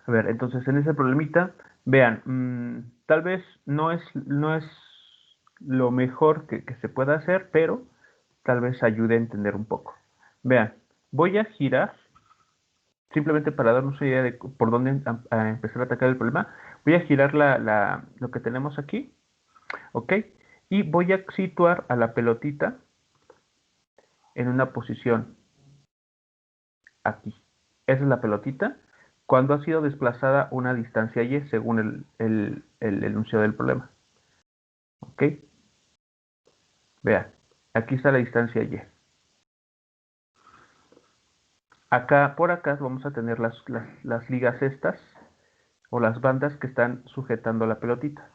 A ver, entonces en ese problemita, vean, tal vez no es lo mejor que se pueda hacer, pero tal vez ayude a entender un poco. Vean, voy a girar, simplemente para darnos una idea de por dónde empezar a atacar el problema, voy a girar lo que tenemos aquí, ¿ok? Y voy a situar a la pelotita en una posición aquí. Esa es la pelotita cuando ha sido desplazada una distancia y según el enunciado del problema. ¿Ok? Vean, aquí está la distancia y. Acá, por acá, vamos a tener las ligas estas, o las bandas que están sujetando la pelotita.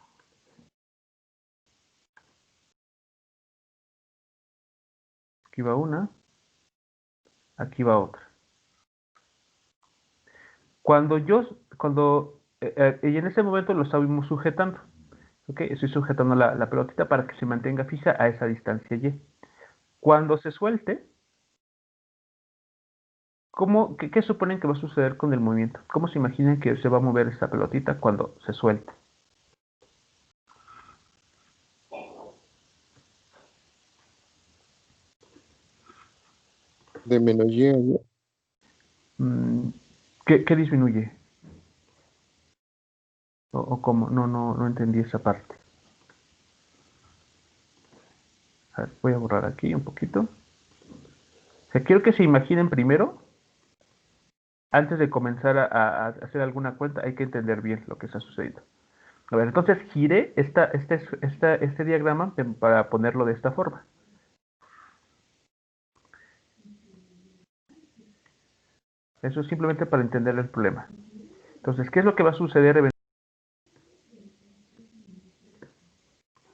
Aquí va una, aquí va otra. Y en ese momento lo estamos sujetando. ¿Ok? Estoy sujetando la pelotita para que se mantenga fija a esa distancia y. Cuando se suelte, qué suponen que va a suceder con el movimiento? ¿Cómo se imaginan que se va a mover esta pelotita cuando se suelte? De menos Y a Y. Mm, ¿Qué disminuye? ¿O cómo? No entendí esa parte. A ver, voy a borrar aquí un poquito. O sea, quiero que se imaginen primero, antes de comenzar a hacer alguna cuenta, hay que entender bien lo que está sucediendo. A ver, entonces giré este diagrama para ponerlo de esta forma. Eso es simplemente para entender el problema. Entonces, ¿qué es lo que va a suceder?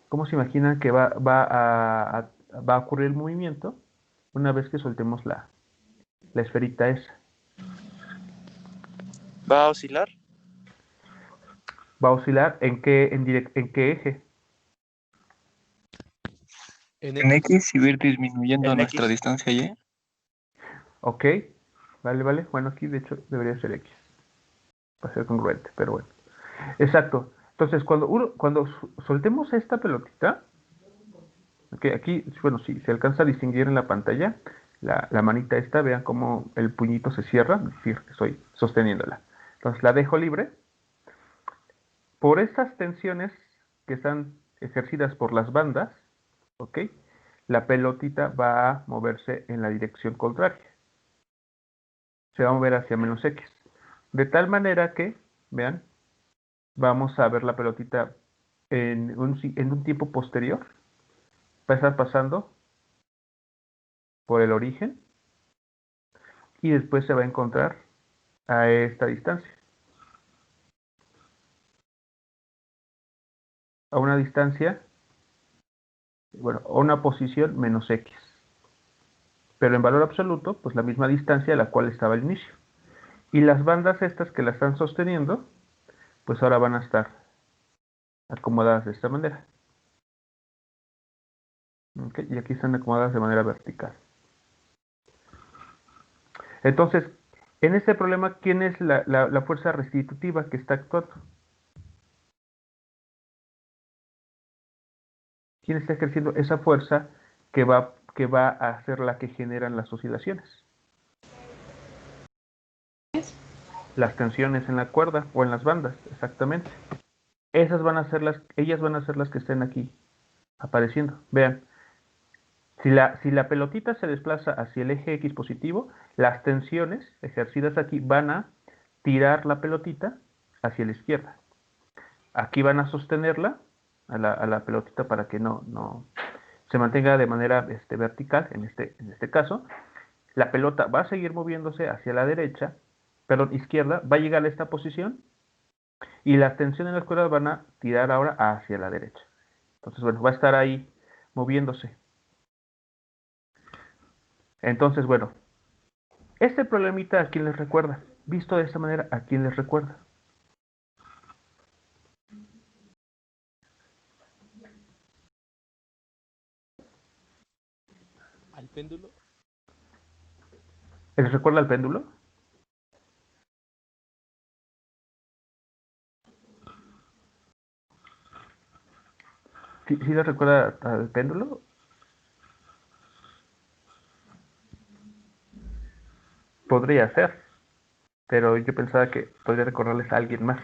¿Cómo se imaginan que va a ocurrir el movimiento una vez que soltemos la esferita esa? ¿Va a oscilar? ¿Va a oscilar en qué eje? En En X. X y va a ir disminuyendo En nuestra X. distancia Y. Ok, vale. Bueno, aquí de hecho debería ser X, para ser congruente, pero bueno. Exacto. Entonces, cuando soltemos esta pelotita, okay, aquí, bueno, si se alcanza a distinguir en la pantalla, la manita esta, vean cómo el puñito se cierra, es decir, que estoy sosteniéndola. Entonces la dejo libre. Por estas tensiones que están ejercidas por las bandas, ¿ok? La pelotita va a moverse en la dirección contraria. Se va a mover hacia menos X. De tal manera que, vean, vamos a ver la pelotita en un tiempo posterior. Va a estar pasando por el origen y después se va a encontrar a esta distancia. A una distancia, bueno, a una posición menos X. Pero en valor absoluto, pues la misma distancia a la cual estaba al inicio. Y las bandas estas que la están sosteniendo, pues ahora van a estar acomodadas de esta manera. ¿Okay? Y aquí están acomodadas de manera vertical. Entonces, en este problema, ¿quién es la fuerza restitutiva que está actuando? ¿Quién está ejerciendo esa fuerza que va a ser la que generan las oscilaciones? Las tensiones en la cuerda o en las bandas, exactamente. Ellas van a ser las que estén aquí apareciendo. Vean, si la pelotita se desplaza hacia el eje X positivo, las tensiones ejercidas aquí van a tirar la pelotita hacia la izquierda. Aquí van a sostenerla a la pelotita para que no se mantenga de manera vertical, en este caso. La pelota va a seguir moviéndose hacia la derecha, perdón, izquierda, va a llegar a esta posición y las tensiones en las cuerdas van a tirar ahora hacia la derecha. Entonces, bueno, va a estar ahí moviéndose. Entonces, bueno, este problemita, ¿a quién les recuerda? Visto de esta manera, ¿a quién les recuerda? ¿Al péndulo? ¿Les recuerda al péndulo? ¿Sí, sí le recuerda al péndulo? Podría ser, pero yo pensaba que podría recordarles a alguien más.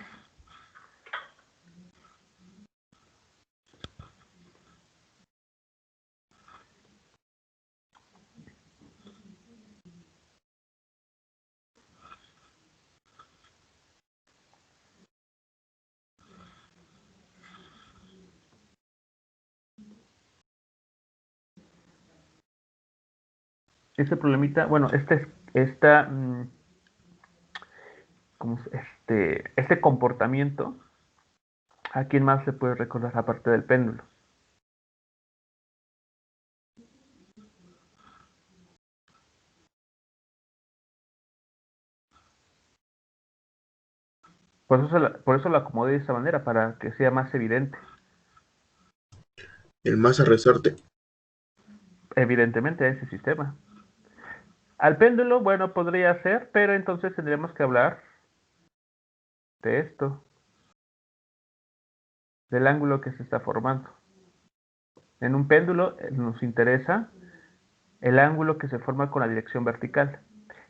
Este problemita, bueno, este comportamiento, ¿a quién más se puede recordar aparte del péndulo? Por eso lo acomodé de esa manera, para que sea más evidente. El masa resorte. Evidentemente, a ese sistema. Al péndulo, bueno, podría ser, pero entonces tendríamos que hablar de esto, del ángulo que se está formando. En un péndulo nos interesa el ángulo que se forma con la dirección vertical.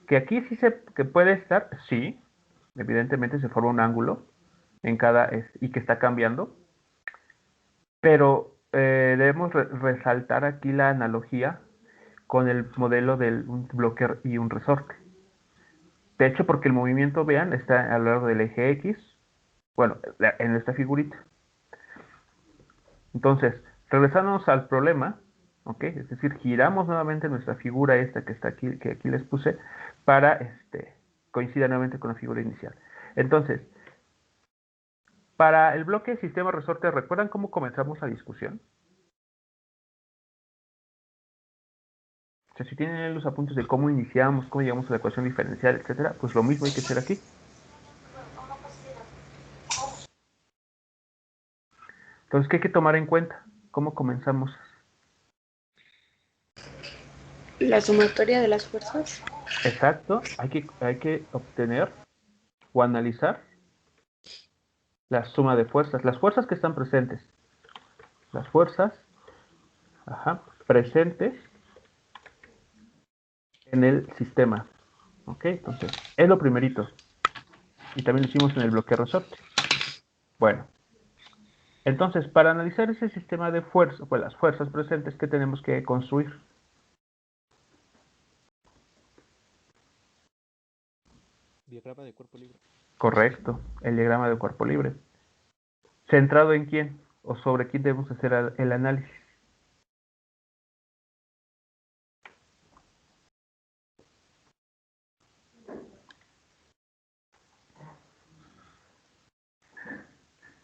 Que aquí sí que puede estar, sí, evidentemente se forma un ángulo en y que está cambiando, pero debemos resaltar aquí la analogía con el modelo de un bloque y un resorte. De hecho, porque el movimiento, vean, está a lo largo del eje X, bueno, en esta figurita. Entonces, regresándonos al problema, ¿ok? Es decir, giramos nuevamente nuestra figura esta que está aquí, que aquí les puse, para coincida nuevamente con la figura inicial. Entonces, para el bloque sistema resorte, ¿recuerdan cómo comenzamos la discusión? O sea, si tienen los apuntes de cómo iniciamos, cómo llegamos a la ecuación diferencial, etcétera, pues lo mismo hay que hacer aquí. Entonces, ¿qué hay que tomar en cuenta? ¿Cómo comenzamos? La sumatoria de las fuerzas. Exacto, hay que obtener o analizar la suma de fuerzas, las fuerzas que están presentes, las fuerzas presentes en el sistema. ¿Ok? Entonces, es lo primerito. Y también lo hicimos en el bloque resorte. Bueno, entonces, para analizar ese sistema de fuerzas, pues las fuerzas presentes que tenemos que construir. Diagrama de cuerpo libre. Correcto, el diagrama de cuerpo libre. ¿Centrado en quién? ¿O sobre quién debemos hacer el análisis?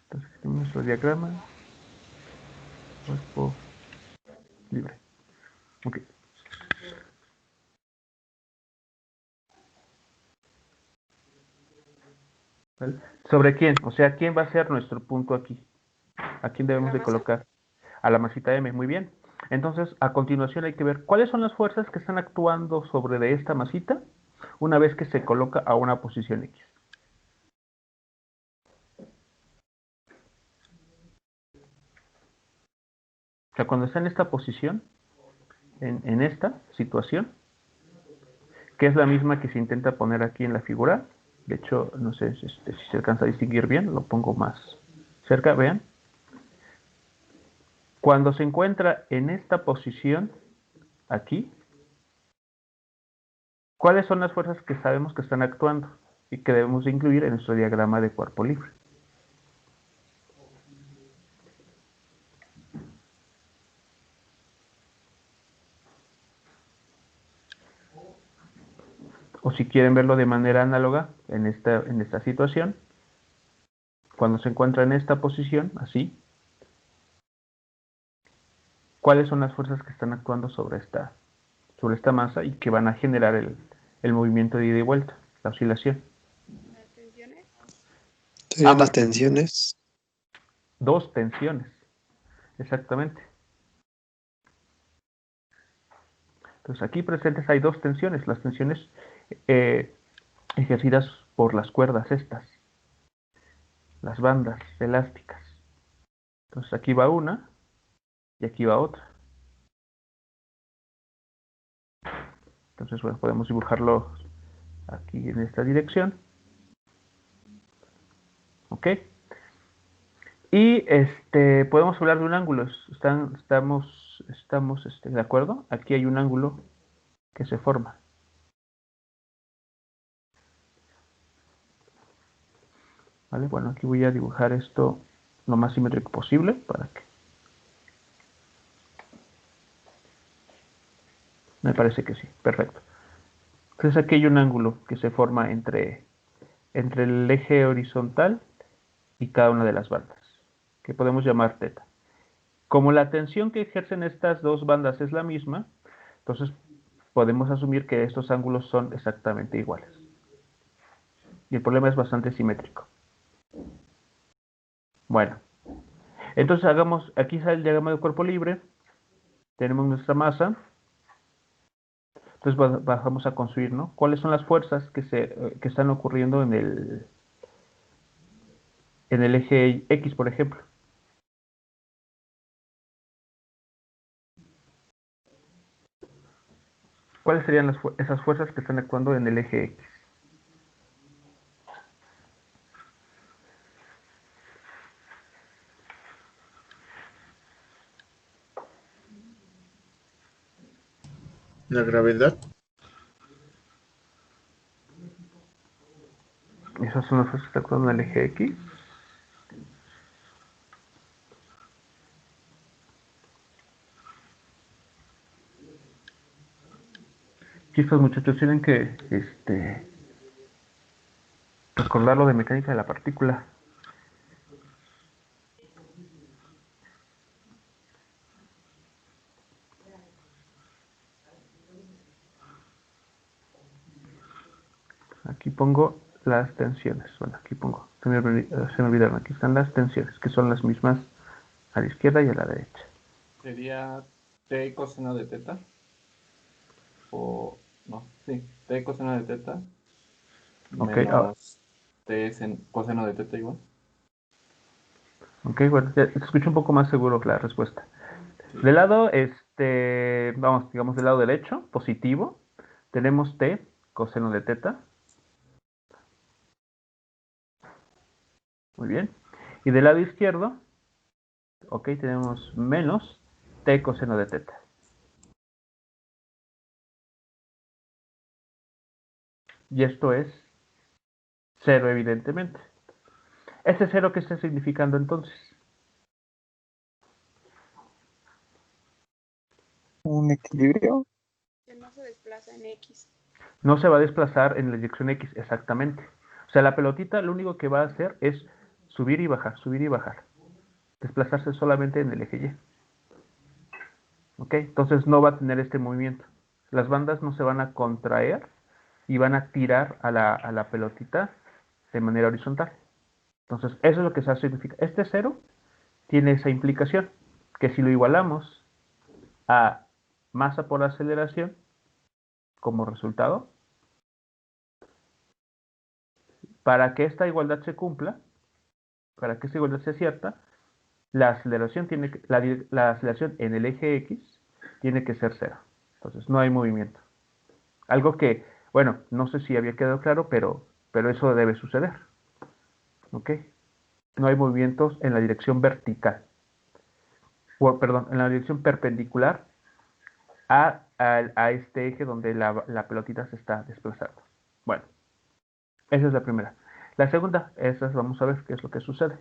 Entonces, tenemos nuestro diagrama, cuerpo libre. Ok. ¿Vale? ¿Sobre quién? O sea, ¿quién va a ser nuestro punto aquí? ¿A quién debemos de colocar? A la masita M, muy bien. Entonces, a continuación hay que ver cuáles son las fuerzas que están actuando sobre de esta masita una vez que se coloca a una posición X. O sea, cuando está en esta posición, en esta situación, que es la misma que se intenta poner aquí en la figura. De hecho, no sé si se alcanza a distinguir bien, lo pongo más cerca, vean. Cuando se encuentra en esta posición, aquí, ¿cuáles son las fuerzas que sabemos que están actuando y que debemos de incluir en nuestro diagrama de cuerpo libre? O si quieren verlo de manera análoga en esta situación, cuando se encuentra en esta posición, así, ¿cuáles son las fuerzas que están actuando sobre esta masa y que van a generar el movimiento de ida y vuelta, la oscilación? Las tensiones. Serían las tensiones. Dos tensiones, exactamente. Entonces aquí presentes hay dos tensiones, las tensiones eh, ejercidas por las cuerdas estas, las bandas elásticas. Entonces aquí va una y aquí va otra. Entonces, bueno, podemos dibujarlo aquí en esta dirección. ¿Ok? Y podemos hablar de un ángulo. Estamos de acuerdo. Aquí hay un ángulo que se forma. ¿Vale? Bueno, aquí voy a dibujar esto lo más simétrico posible para que... Me parece que sí. Perfecto. Entonces aquí hay un ángulo que se forma entre el eje horizontal y cada una de las bandas, que podemos llamar teta. Como la tensión que ejercen estas dos bandas es la misma, entonces podemos asumir que estos ángulos son exactamente iguales. Y el problema es bastante simétrico. Bueno, entonces aquí sale el diagrama de cuerpo libre, tenemos nuestra masa, entonces bajamos a construir, ¿no? ¿Cuáles son las fuerzas que están ocurriendo en el eje X, por ejemplo? ¿Cuáles serían esas fuerzas que están actuando en el eje X? La gravedad. Esas son las fuerzas que están actuando en el eje X. Aquí estos muchachos tienen que recordar lo de mecánica de la partícula. Aquí pongo las tensiones. Bueno, aquí pongo. Se me olvidaron. Aquí están las tensiones, que son las mismas a la izquierda y a la derecha. Sería T coseno de teta. O, no, sí, T coseno de teta Ok, menos T coseno de teta igual. ok, bueno, ya te escucho un poco más seguro la respuesta. Sí. Del lado, vamos, digamos del lado derecho, positivo, tenemos T coseno de teta. Muy bien. Y del lado izquierdo, ok, tenemos menos T coseno de teta. Y esto es 0, evidentemente. ¿Ese 0 qué está significando entonces? Un equilibrio. Que no se desplaza en X. No se va a desplazar en la dirección X, exactamente. O sea, la pelotita lo único que va a hacer es subir y bajar, subir y bajar. Desplazarse solamente en el eje Y. ¿Ok? Entonces no va a tener este movimiento. Las bandas no se van a contraer y van a tirar a la pelotita de manera horizontal. Entonces, eso es lo que se significa. Este 0 tiene esa implicación, que si lo igualamos a masa por aceleración como resultado, para que esta igualdad se cumpla, para que esta igualdad sea cierta, la aceleración la aceleración en el eje X tiene que ser 0. Entonces no hay movimiento. Algo que, bueno, no sé si había quedado claro, pero eso debe suceder. ¿Ok? No hay movimientos en la dirección vertical. Perdón, en la dirección perpendicular a este eje donde la pelotita se está desplazando. Bueno, esa es la primera. La segunda, esa vamos a ver qué es lo que sucede.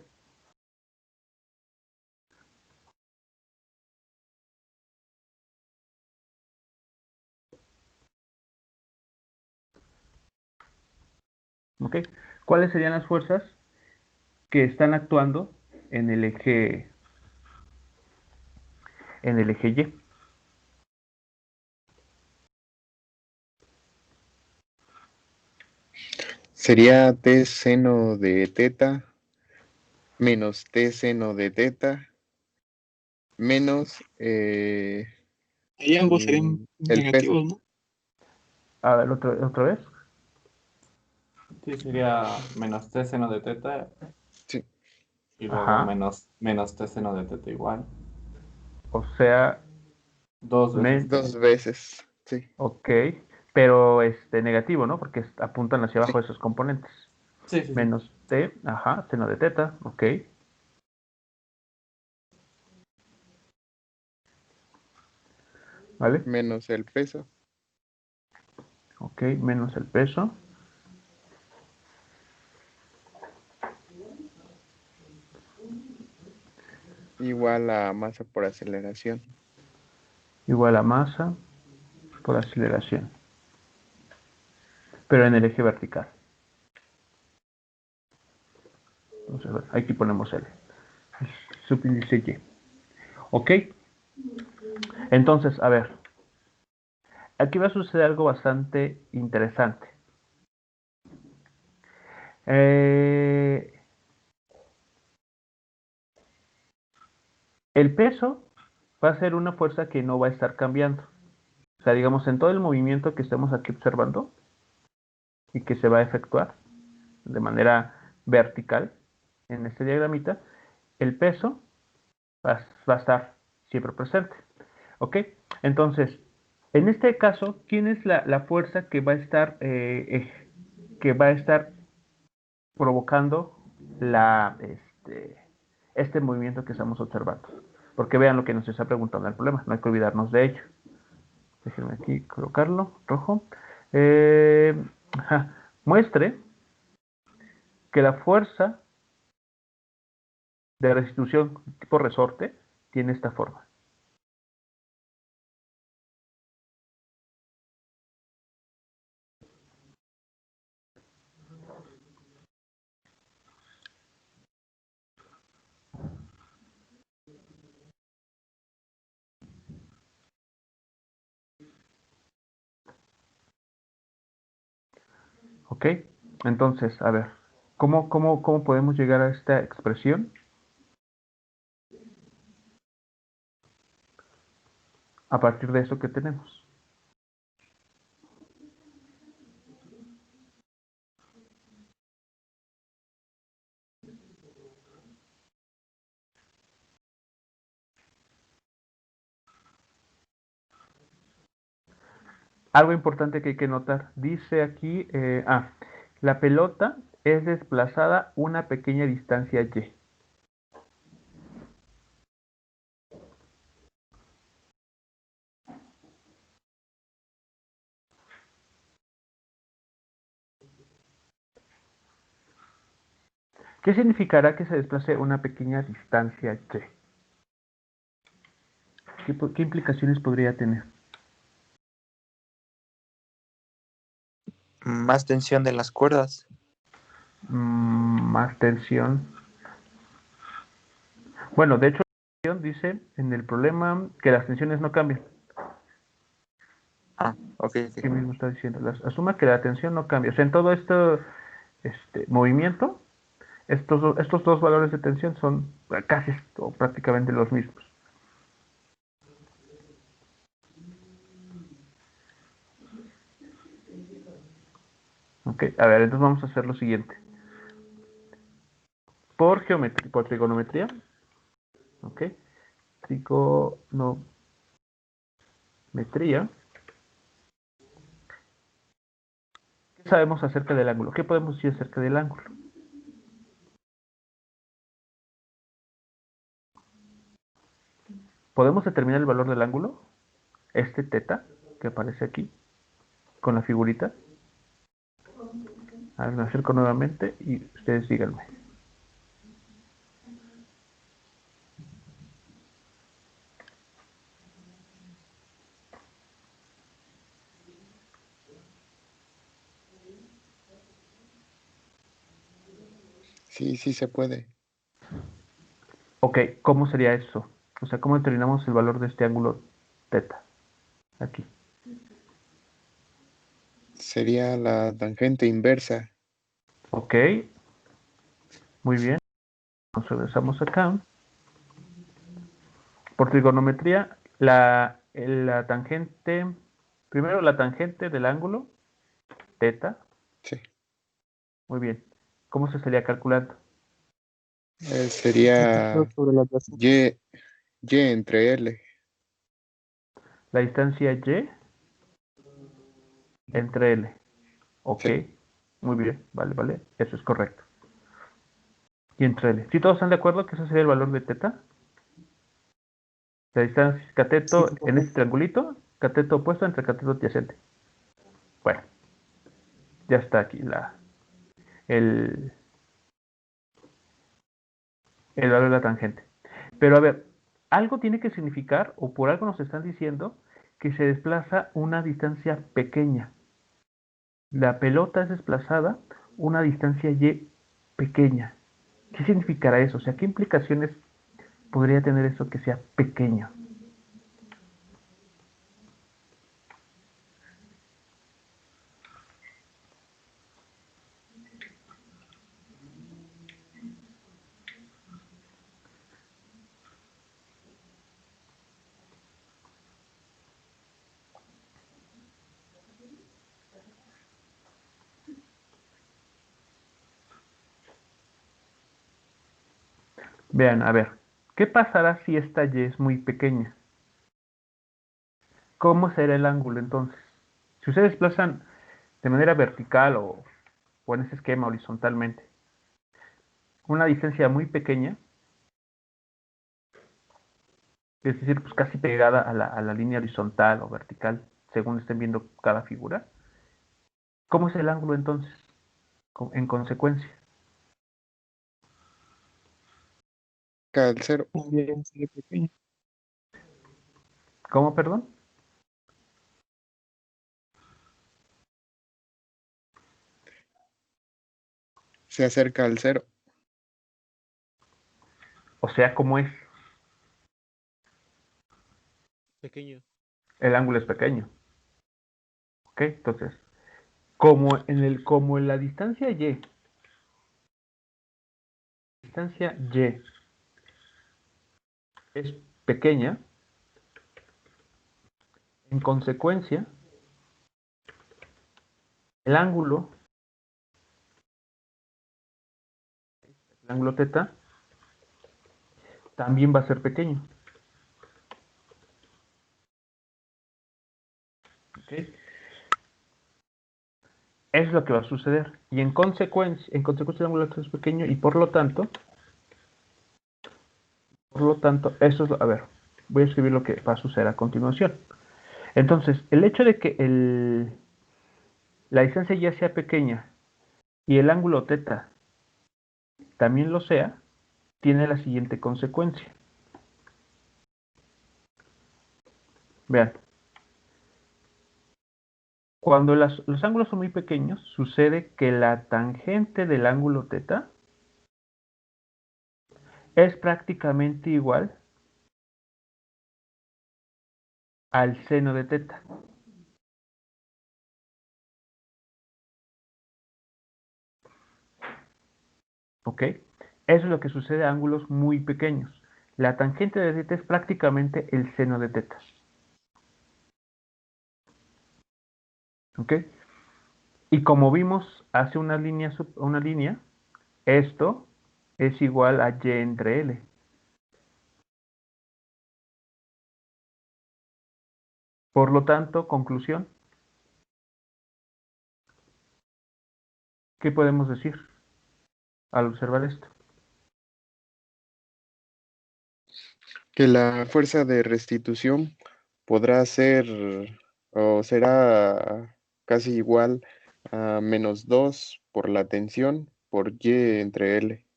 ¿Ok? ¿Cuáles serían las fuerzas que están actuando en el eje Y? Sería T seno de teta menos T seno de teta menos Ahí ambos serían el peso. negativos, ¿no? A ver, otra vez. Sí, sería menos T seno de teta Sí. y luego Ajá. menos T seno de teta igual. o sea, Dos veces. Dos veces. Sí. ok, pero negativo, ¿no? Porque apuntan hacia abajo Sí. esos componentes. Sí, sí, sí. Menos T, ajá, seno de teta, ok. ¿Vale? Menos el peso. Ok, menos el peso. Igual a masa por aceleración. Igual a masa por aceleración. Pero en el eje vertical. Entonces, bueno, aquí ponemos L. Subíndice Y. Ok. Entonces, a ver. Aquí va a suceder algo bastante interesante. El peso va a ser una fuerza que no va a estar cambiando. O sea, digamos, en todo el movimiento que estemos aquí observando y que se va a efectuar de manera vertical en este diagramita, el peso va a estar siempre presente. ¿Ok? Entonces, en este caso, ¿quién es la fuerza que va a estar provocando este movimiento que estamos observando? Porque vean lo que nos está preguntando el problema, no hay que olvidarnos de ello. Déjenme aquí colocarlo, rojo. Muestre que la fuerza de restitución tipo resorte tiene esta forma. ¿Ok? Entonces, a ver, ¿cómo podemos llegar a esta expresión? A partir de eso que tenemos. Algo importante que hay que notar, dice aquí, la pelota es desplazada una pequeña distancia y. ¿Qué significará que se desplace una pequeña distancia y? ¿Qué implicaciones podría tener? Más tensión de las cuerdas. Más tensión. Bueno, de hecho, la tensión dice en el problema que las tensiones no cambian. Ah, ok, ¿Qué ok. mismo está diciendo? Asuma que la tensión no cambia. O sea, en todo este movimiento, estos dos valores de tensión son casi o prácticamente los mismos. Ok, a ver, entonces vamos a hacer lo siguiente. Por trigonometría, ok, trigonometría, ¿qué sabemos acerca del ángulo? ¿Qué podemos decir acerca del ángulo? ¿Podemos determinar el valor del ángulo? Este teta que aparece aquí, con la figurita. A ver, me acerco nuevamente y ustedes díganme. Sí, sí se puede. Ok, ¿cómo sería eso? O sea, ¿cómo determinamos el valor de este ángulo teta? Aquí. Sería la tangente inversa. Ok, muy bien. Nos regresamos acá. Por trigonometría, la tangente, primero la tangente del ángulo, teta. Sí. Muy bien. ¿Cómo se estaría calculando? Sería Sobre la base. Y entre L. la distancia y entre L. Ok, Sí. muy bien, vale, eso es correcto. Y entre L. ¿Sí todos están de acuerdo que ese sería el valor de teta? La distancia cateto en este triangulito, cateto opuesto entre cateto adyacente. Bueno, ya está aquí el, el valor de la tangente. Pero a ver, algo tiene que significar, o por algo nos están diciendo, que se desplaza una distancia pequeña. La pelota es desplazada una distancia y pequeña. ¿Qué significará eso? O sea, ¿qué implicaciones podría tener eso que sea pequeño? Vean, a ver, ¿qué pasará si esta y es muy pequeña? ¿Cómo será el ángulo entonces? Si ustedes desplazan de manera vertical o en ese esquema horizontalmente, una distancia muy pequeña, es decir, pues casi pegada a la línea horizontal o vertical, según estén viendo cada figura, ¿cómo es el ángulo entonces? En consecuencia. Al cero. También sería pequeño. ¿Cómo, perdón? Se acerca al cero. O sea, ¿cómo es? Pequeño. El ángulo es pequeño. ¿Ok? Entonces, como en la distancia y es pequeña, en consecuencia, el ángulo teta, también va a ser pequeño. ¿Ok? Es lo que va a suceder. Y en consecuencia el ángulo teta es pequeño y por lo tanto, eso es, a ver, voy a escribir lo que va a suceder a continuación. Entonces, el hecho de que la distancia ya sea pequeña y el ángulo teta también lo sea, tiene la siguiente consecuencia. Vean, cuando los ángulos son muy pequeños, sucede que la tangente del ángulo teta es prácticamente igual al seno de teta. ¿Ok? Eso es lo que sucede a ángulos muy pequeños. La tangente de teta es prácticamente el seno de teta. ¿Ok? Y como vimos hace una línea, esto es igual a y entre L. Por lo tanto, conclusión, ¿qué podemos decir al observar esto? Que la fuerza de restitución podrá ser o será casi igual a -2 por la tensión por Y entre L.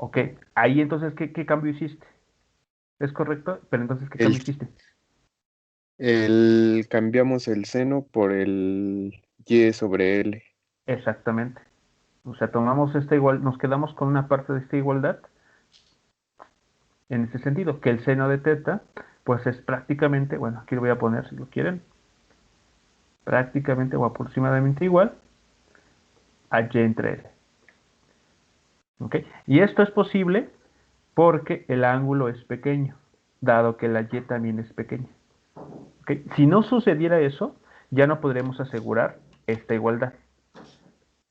Ok, ahí entonces, ¿qué cambio hiciste? ¿Es correcto? Pero entonces, ¿qué El, cambio hiciste? cambiamos el seno por el Y sobre L. Exactamente. O sea, tomamos nos quedamos con una parte de esta igualdad en ese sentido, que el seno de teta, pues es prácticamente, bueno, aquí lo voy a poner si lo quieren, prácticamente o aproximadamente igual a y entre L. ¿Ok? Y esto es posible porque el ángulo es pequeño, dado que la y también es pequeña. ¿Ok? Si no sucediera eso, ya no podremos asegurar esta igualdad.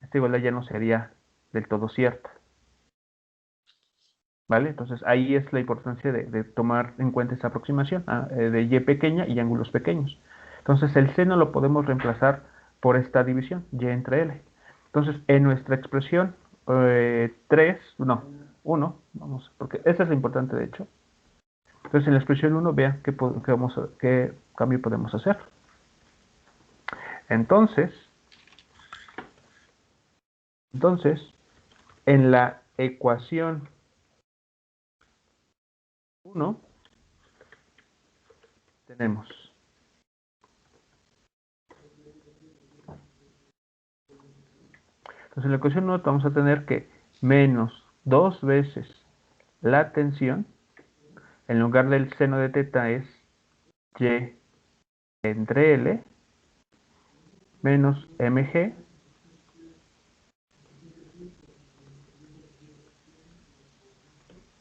Esta igualdad ya no sería del todo cierta. ¿vale? Entonces ahí es la importancia de tomar en cuenta esa aproximación de y pequeña y ángulos pequeños. Entonces el seno lo podemos reemplazar por esta división, y entre L. Entonces en nuestra expresión 3, no, 1, vamos, porque esa es lo importante de hecho. Entonces en la expresión 1 vean qué cambio podemos hacer. Entonces, en la ecuación 1 tenemos entonces en la ecuación 1 vamos a tener que menos 2 veces la tensión, en lugar del seno de teta es y entre L menos mg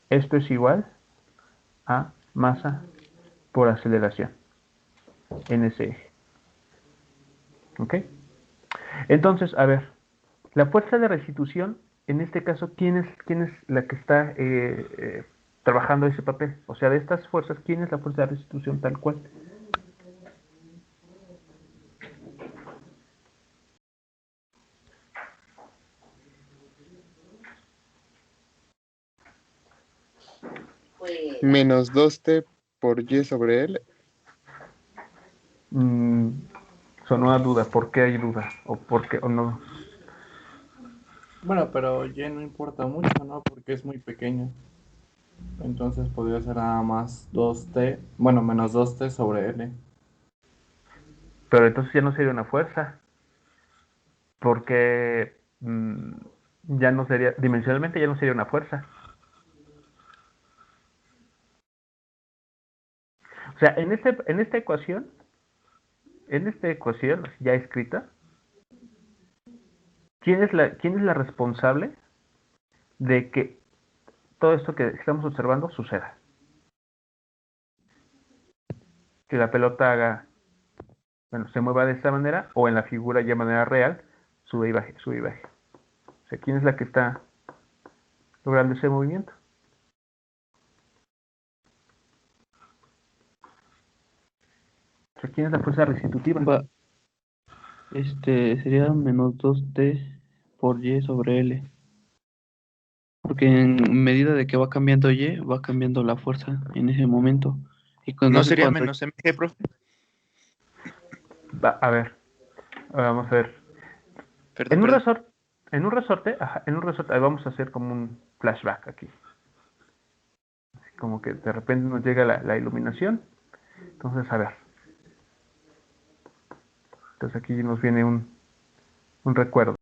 esto es igual a masa por aceleración en ese eje. ¿Ok? Entonces, a ver, la fuerza de restitución, en este caso, ¿quién es la que está trabajando ese papel? O sea, de estas fuerzas, ¿quién es la fuerza de restitución tal cual? Menos 2t por y sobre L. Sonó a duda. ¿Por qué hay duda? ¿O por qué o no? Bueno, pero Y no importa mucho, ¿no? Porque es muy pequeño. Entonces podría ser nada más 2T, bueno, menos 2T sobre L. Pero entonces ya no sería una fuerza. Porque ya no sería, dimensionalmente ya no sería una fuerza. O sea, en esta ecuación ya escrita, quién es la responsable de que todo esto que estamos observando suceda? Que la pelota haga, bueno, se mueva de esta manera o en la figura ya de manera real, sube y baje, sube y baje. O sea, ¿quién es la que está logrando ese movimiento? O sea, ¿quién es la fuerza restitutiva? Sería menos 2t por y sobre L. Porque en medida de que va cambiando y, va cambiando la fuerza en ese momento. Y ¿No entonces sería cuando... menos mg, profe? A ver, vamos a ver. Perdón, En un perdón. resorte, ahí vamos a hacer como un flashback aquí. Como que de repente nos llega la iluminación. Entonces, a ver. Entonces aquí nos viene un recuerdo.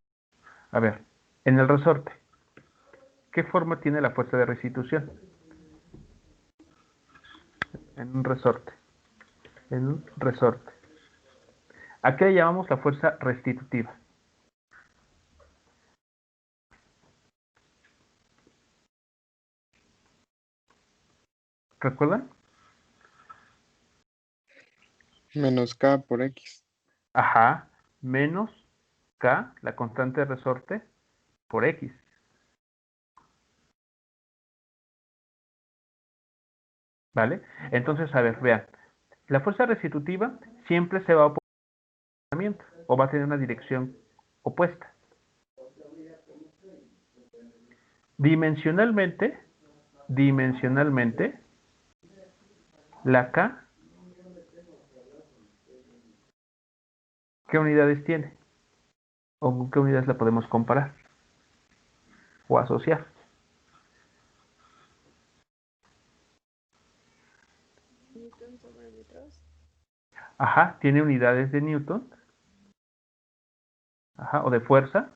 A ver, en el resorte, ¿qué forma tiene la fuerza de restitución? En un resorte. En un resorte. ¿A qué le llamamos la fuerza restitutiva? ¿Recuerdan? Menos k por x. Ajá, menos K, la constante de resorte, por X. ¿Vale? Entonces, a ver, vean. La fuerza restitutiva siempre se va a oponer al desplazamiento o va a tener una dirección opuesta. Dimensionalmente, la K, ¿qué unidades tiene? ¿O con qué unidades la podemos comparar o asociar? Newton sobre metros. Ajá, tiene unidades de Newton, ajá, o de fuerza,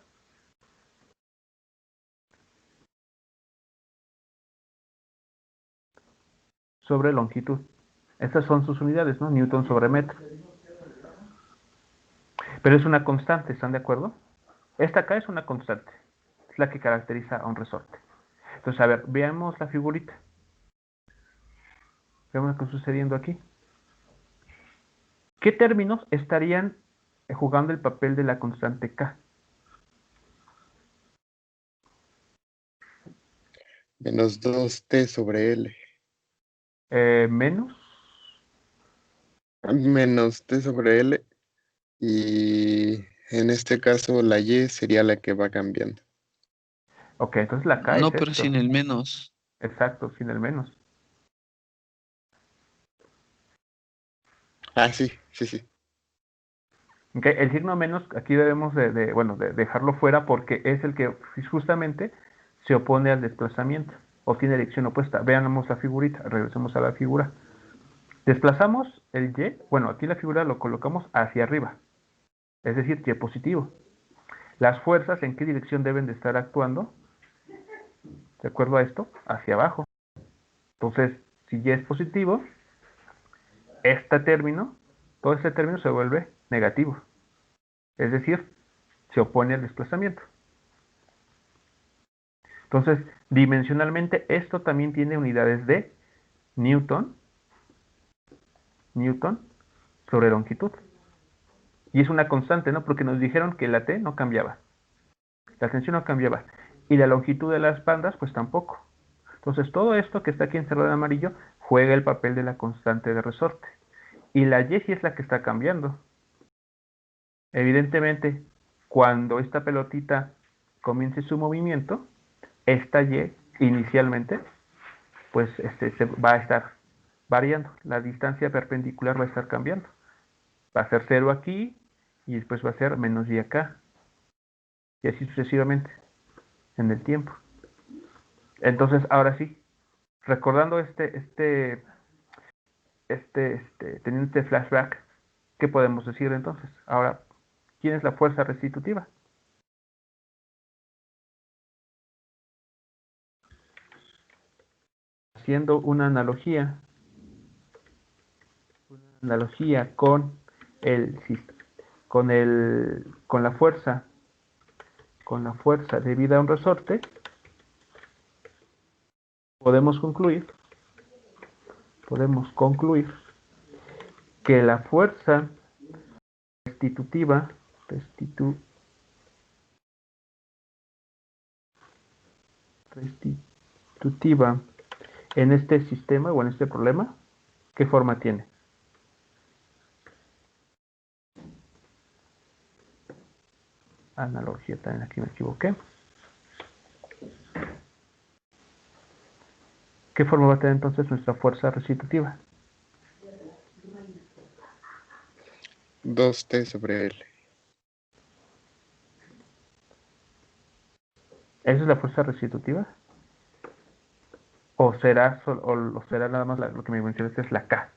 sobre longitud. Estas son sus unidades, ¿no? Newton sobre metro. Pero es una constante, ¿están de acuerdo? Esta acá es una constante. Es la que caracteriza a un resorte. Entonces, a ver, veamos la figurita. Veamos lo que está sucediendo aquí. ¿Qué términos estarían jugando el papel de la constante K? Menos 2t sobre L. Menos. Menos t sobre L. Y en este caso la Y sería la que va cambiando. Ok, entonces la K es No, pero esto. sin el menos. Exacto, sin el menos. Ah, sí, sí, sí. Ok, el signo menos aquí debemos de dejarlo fuera porque es el que justamente se opone al desplazamiento o tiene dirección opuesta. Veamos la figurita, regresemos a la figura. Desplazamos el Y, bueno, aquí la figura lo colocamos hacia arriba, es decir, Y positivo. Las fuerzas en qué dirección deben de estar actuando, de acuerdo a esto, hacia abajo. Entonces, si Y es positivo, todo este término se vuelve negativo, es decir, se opone al desplazamiento. Entonces, dimensionalmente, esto también tiene unidades de Newton sobre longitud. Y es una constante, ¿no? Porque nos dijeron que la T no cambiaba, la tensión no cambiaba, y la longitud de las bandas, pues tampoco. Entonces, todo esto que está aquí encerrado en amarillo juega el papel de la constante de resorte. Y la Y sí es la que está cambiando. Evidentemente, cuando esta pelotita comience su movimiento, esta Y inicialmente pues se va a estar variando. La distancia perpendicular va a estar cambiando. Va a ser 0 aquí y después va a ser menos y acá. Y así sucesivamente en el tiempo. Entonces, ahora sí, recordando teniendo este flashback, ¿qué podemos decir entonces? Ahora, ¿quién es la fuerza restitutiva? Haciendo una analogía el, con la fuerza debida a un resorte, podemos concluir que la fuerza restitutiva, restitutiva en este sistema o en este problema, ¿qué forma tiene? Analogía, también aquí me equivoqué. ¿Qué forma va a tener entonces nuestra fuerza restitutiva? 2t sobre L. ¿Esa es la fuerza restitutiva? ¿O será nada más lo que me mencionaste es la K?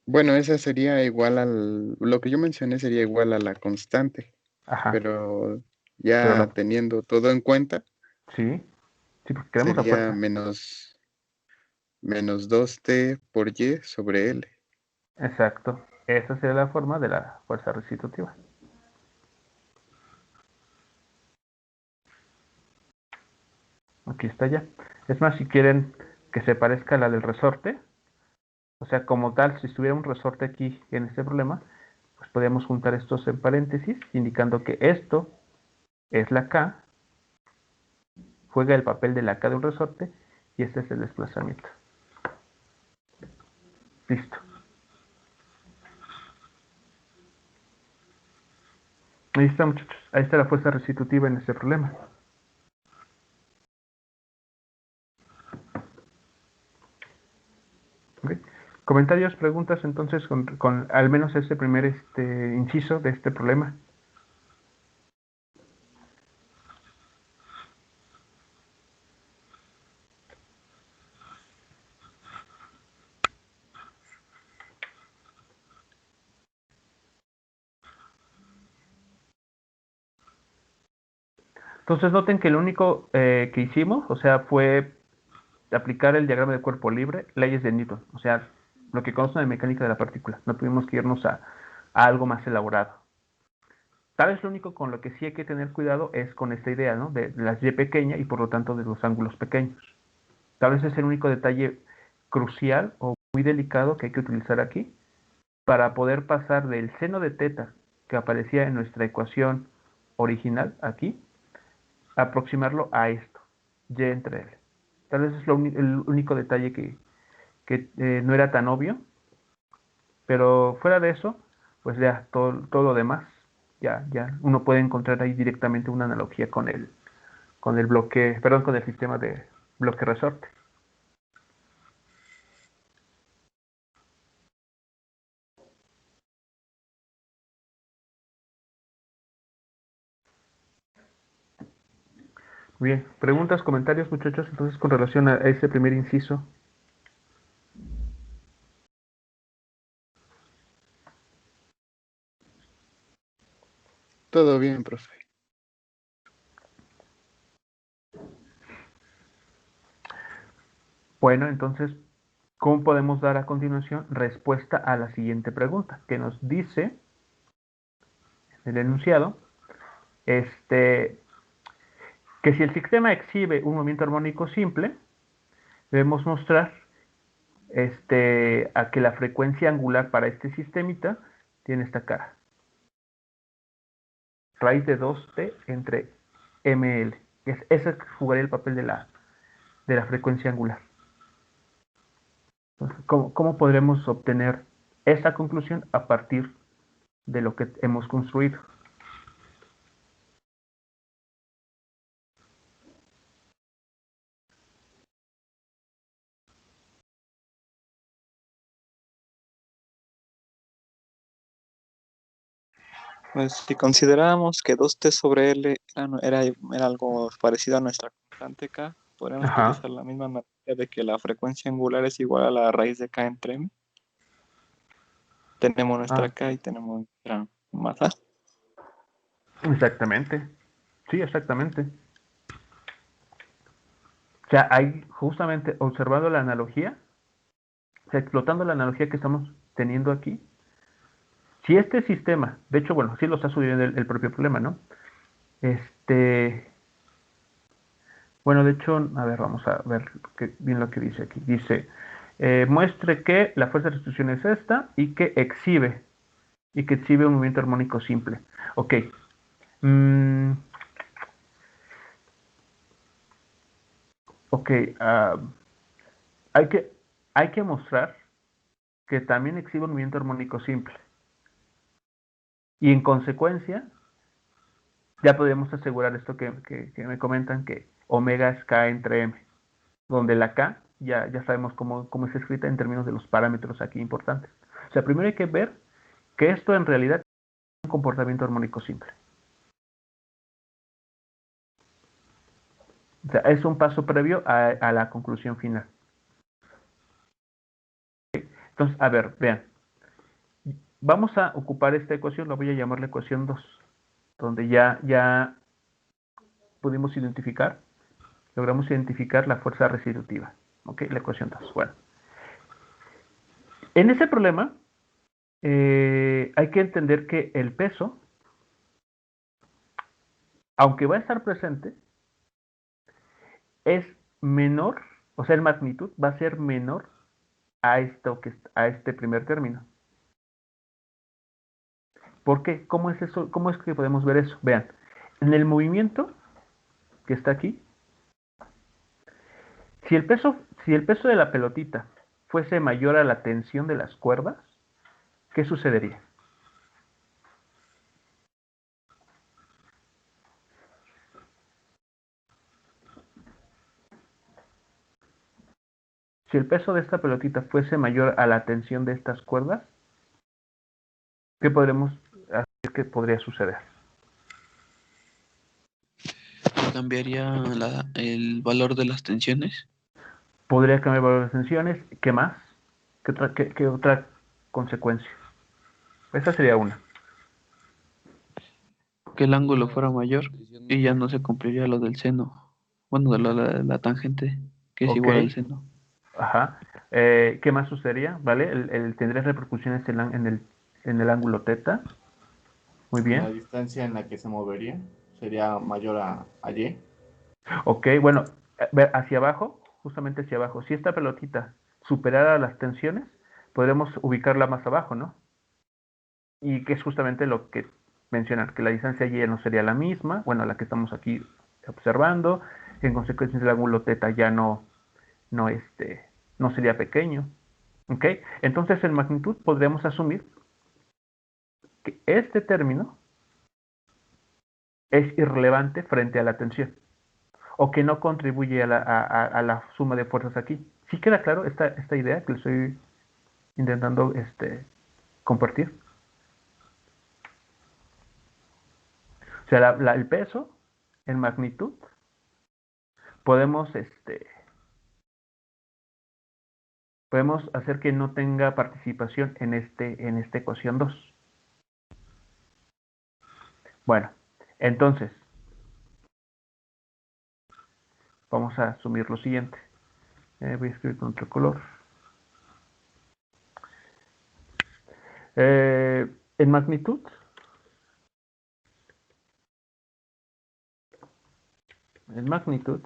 Bueno, esa sería igual lo que yo mencioné sería igual a la constante, Ajá, pero pero ya teniendo todo en cuenta, sí, porque queremos la sería fuerza. menos 2t por Y sobre L. Exacto, esa sería la forma de la fuerza restitutiva. Aquí está ya. Es más, si quieren que se parezca a la del resorte, o sea, como tal, si estuviera un resorte aquí en este problema, pues podríamos juntar estos en paréntesis, indicando que esto es la K, juega el papel de la K de un resorte, y este es el desplazamiento. Listo. Ahí está, muchachos. Ahí está la fuerza restitutiva en este problema. ¿Okay? Comentarios, preguntas entonces con al menos este primer inciso de este problema. Entonces noten que lo único que hicimos, o sea, fue aplicar el diagrama de cuerpo libre, leyes de Newton, o sea, lo que consta de mecánica de la partícula. No tuvimos que irnos a algo más elaborado. Tal vez lo único con lo que sí hay que tener cuidado es con esta idea, ¿no? De las y pequeña y por lo tanto de los ángulos pequeños. Tal vez es el único detalle crucial o muy delicado que hay que utilizar aquí para poder pasar del seno de teta que aparecía en nuestra ecuación original aquí aproximarlo a esto, y entre L. Tal vez es el único detalle que no era tan obvio, pero fuera de eso, pues ya todo lo demás, ya uno puede encontrar ahí directamente una analogía con el bloque, perdón, con el sistema de bloque resorte. Bien, preguntas, comentarios, muchachos, entonces con relación a ese primer inciso. Todo bien, profe. Bueno, entonces, ¿cómo podemos dar a continuación respuesta a la siguiente pregunta? Que nos dice el enunciado, que si el sistema exhibe un movimiento armónico simple, debemos mostrar a que la frecuencia angular para este sistemita tiene esta cara. Raíz de 2t entre ml. Ese jugaría el papel de la frecuencia angular. Entonces, ¿cómo podremos obtener esa conclusión a partir de lo que hemos construido? Pues si considerábamos que 2t sobre L era algo parecido a nuestra constante K, podríamos Ajá. utilizar la misma materia de que la frecuencia angular es igual a la raíz de K entre M. Tenemos nuestra K y tenemos nuestra masa. Exactamente. Sí, exactamente. O sea, ahí justamente observando la analogía, o sea, explotando la analogía que estamos teniendo aquí, si este sistema, de hecho, bueno, sí lo está subiendo el propio problema, ¿no? Bueno, de hecho, a ver, vamos a ver bien lo que dice aquí. Dice, muestre que la fuerza de restitución es esta y que exhibe un movimiento armónico simple. Ok. Ok. Hay que mostrar que también exhibe un movimiento armónico simple. Y en consecuencia, ya podemos asegurar esto que me comentan, que omega es K entre M, donde la K ya sabemos cómo es escrita en términos de los parámetros aquí importantes. O sea, primero hay que ver que esto en realidad es un comportamiento armónico simple. O sea, es un paso previo a la conclusión final. Entonces, a ver, vean. Vamos a ocupar esta ecuación, la voy a llamar la ecuación 2, donde ya pudimos logramos identificar la fuerza restitutiva. ¿Ok? La ecuación 2. Bueno. En ese problema, hay que entender que el peso, aunque va a estar presente, es menor, o sea, en magnitud va a ser menor a este primer término. ¿Por qué? ¿Cómo es eso? ¿Cómo es que podemos ver eso? Vean, en el movimiento que está aquí, si el peso de la pelotita fuese mayor a la tensión de las cuerdas, ¿qué sucedería? Si el peso de esta pelotita fuese mayor a la tensión de estas cuerdas, ¿qué podremos hacer que podría suceder? Cambiaría el valor de las tensiones. Podría cambiar el valor de las tensiones. ¿Qué más? ¿Qué otra consecuencia? Esa sería una. Que el ángulo fuera mayor y ya no se cumpliría lo del seno. Bueno, de la tangente, que es Ok. igual al seno. Ajá. ¿Qué más sucedería? ¿Vale? Tendría repercusiones en el ángulo teta. Muy La bien. distancia en la que se movería sería mayor a Y. Ok, bueno, ver hacia abajo, justamente hacia abajo. Si esta pelotita superara las tensiones, podremos ubicarla más abajo, ¿no? Y que es justamente lo que mencionan, que la distancia Y no sería la misma, bueno, la que estamos aquí observando, en consecuencia el ángulo θ ya no sería pequeño. ¿Ok? Entonces en magnitud podríamos asumir que este término es irrelevante frente a la tensión, o que no contribuye a la suma de fuerzas aquí. ¿Sí queda claro esta idea que le estoy intentando compartir? O sea, el peso en magnitud podemos hacer que no tenga participación en esta ecuación 2. Bueno, entonces vamos a asumir lo siguiente. Voy a escribir con otro color. En magnitud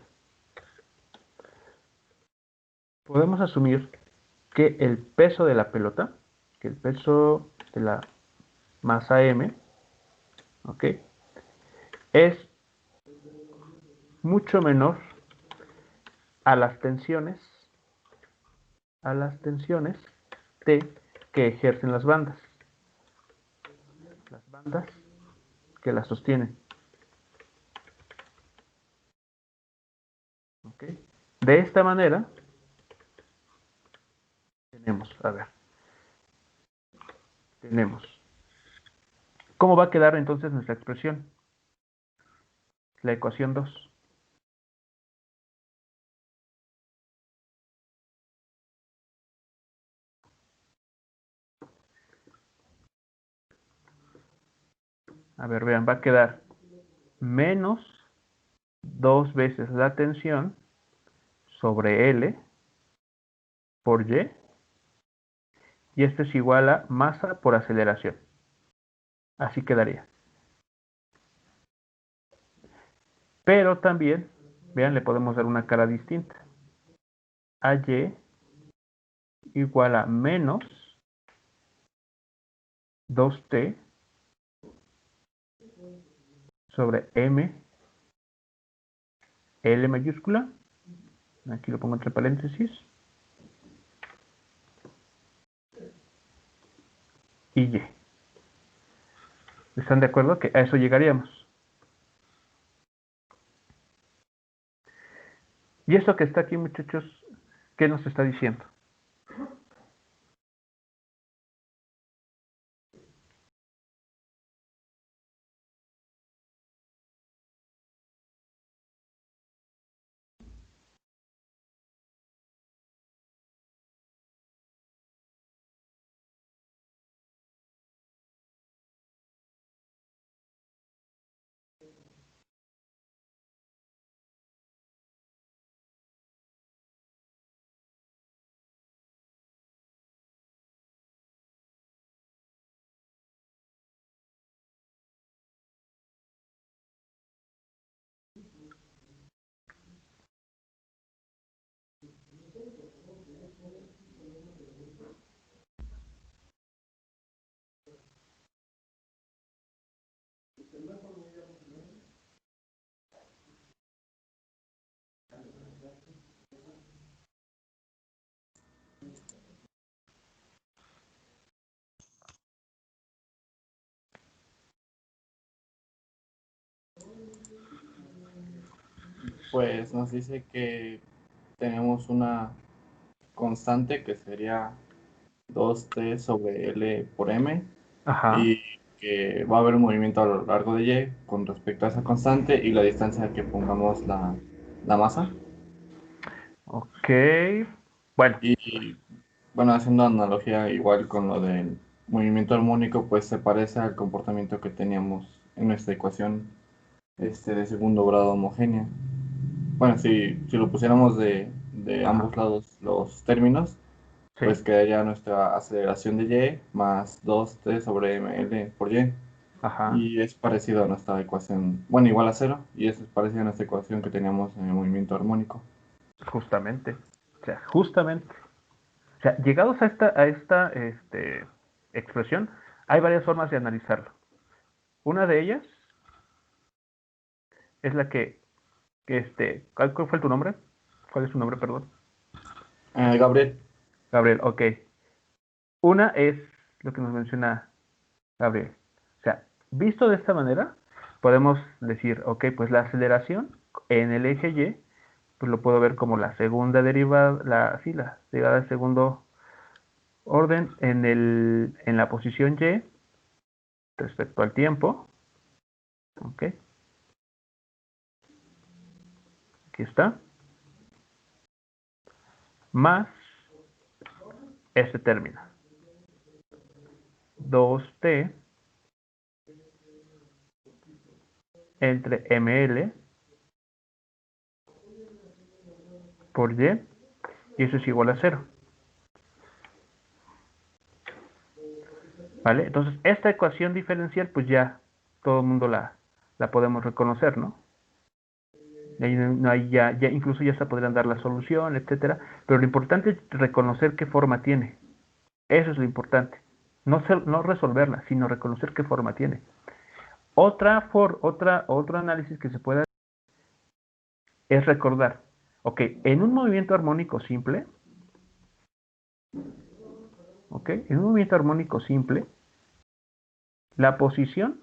podemos asumir que el peso de la pelota, que el peso de la masa M, ¿ok?, es mucho menor a las tensiones T que ejercen las bandas que las sostienen. ¿Ok? De esta manera tenemos, ¿cómo va a quedar entonces nuestra expresión? La ecuación 2. A ver, vean, va a quedar menos 2 veces la tensión sobre L por Y, y esto es igual a masa por aceleración. Así quedaría. Pero también, vean, le podemos dar una cara distinta. AY igual a menos 2T sobre M, L mayúscula, aquí lo pongo entre paréntesis, y Y. ¿Están de acuerdo que a eso llegaríamos? Y esto que está aquí, muchachos, ¿qué nos está diciendo? Pues nos dice que tenemos una constante que sería 2T sobre L por M, Ajá. y que va a haber un movimiento a lo largo de Y con respecto a esa constante y la distancia que pongamos la masa. Ok. Bueno, Y bueno, haciendo analogía igual con lo del movimiento armónico, pues se parece al comportamiento que teníamos en nuestra ecuación de segundo grado homogénea. Bueno, si lo pusiéramos de ajá. ambos lados los términos, Sí. pues quedaría nuestra aceleración de Y más 2T sobre ml por Y. Ajá. Y es parecido a nuestra ecuación, bueno, igual a cero, y eso es parecido a nuestra ecuación que teníamos en el movimiento armónico. Justamente. O sea, justamente. O sea, llegados a esta expresión, hay varias formas de analizarlo. Una de ellas es la que ¿Cuál fue tu nombre? ¿Cuál es tu nombre, perdón? Gabriel. Gabriel, ok. Una es lo que nos menciona Gabriel. O sea, visto de esta manera, podemos decir, ok, pues la aceleración en el eje Y, pues lo puedo ver como la segunda derivada, la derivada de segundo orden en la posición Y respecto al tiempo. Ok, aquí está. Más este término. 2t entre ml por y eso es igual a 0. ¿Vale? Entonces, esta ecuación diferencial, pues ya todo el mundo la podemos reconocer, ¿no? Ahí no hay ya incluso ya se podrían dar la solución, etcétera. Pero lo importante es reconocer qué forma tiene. Eso es lo importante. No resolverla, sino reconocer qué forma tiene. Otro análisis que se puede hacer es recordar, ok, en un movimiento armónico simple, ok, en un movimiento armónico simple, la posición,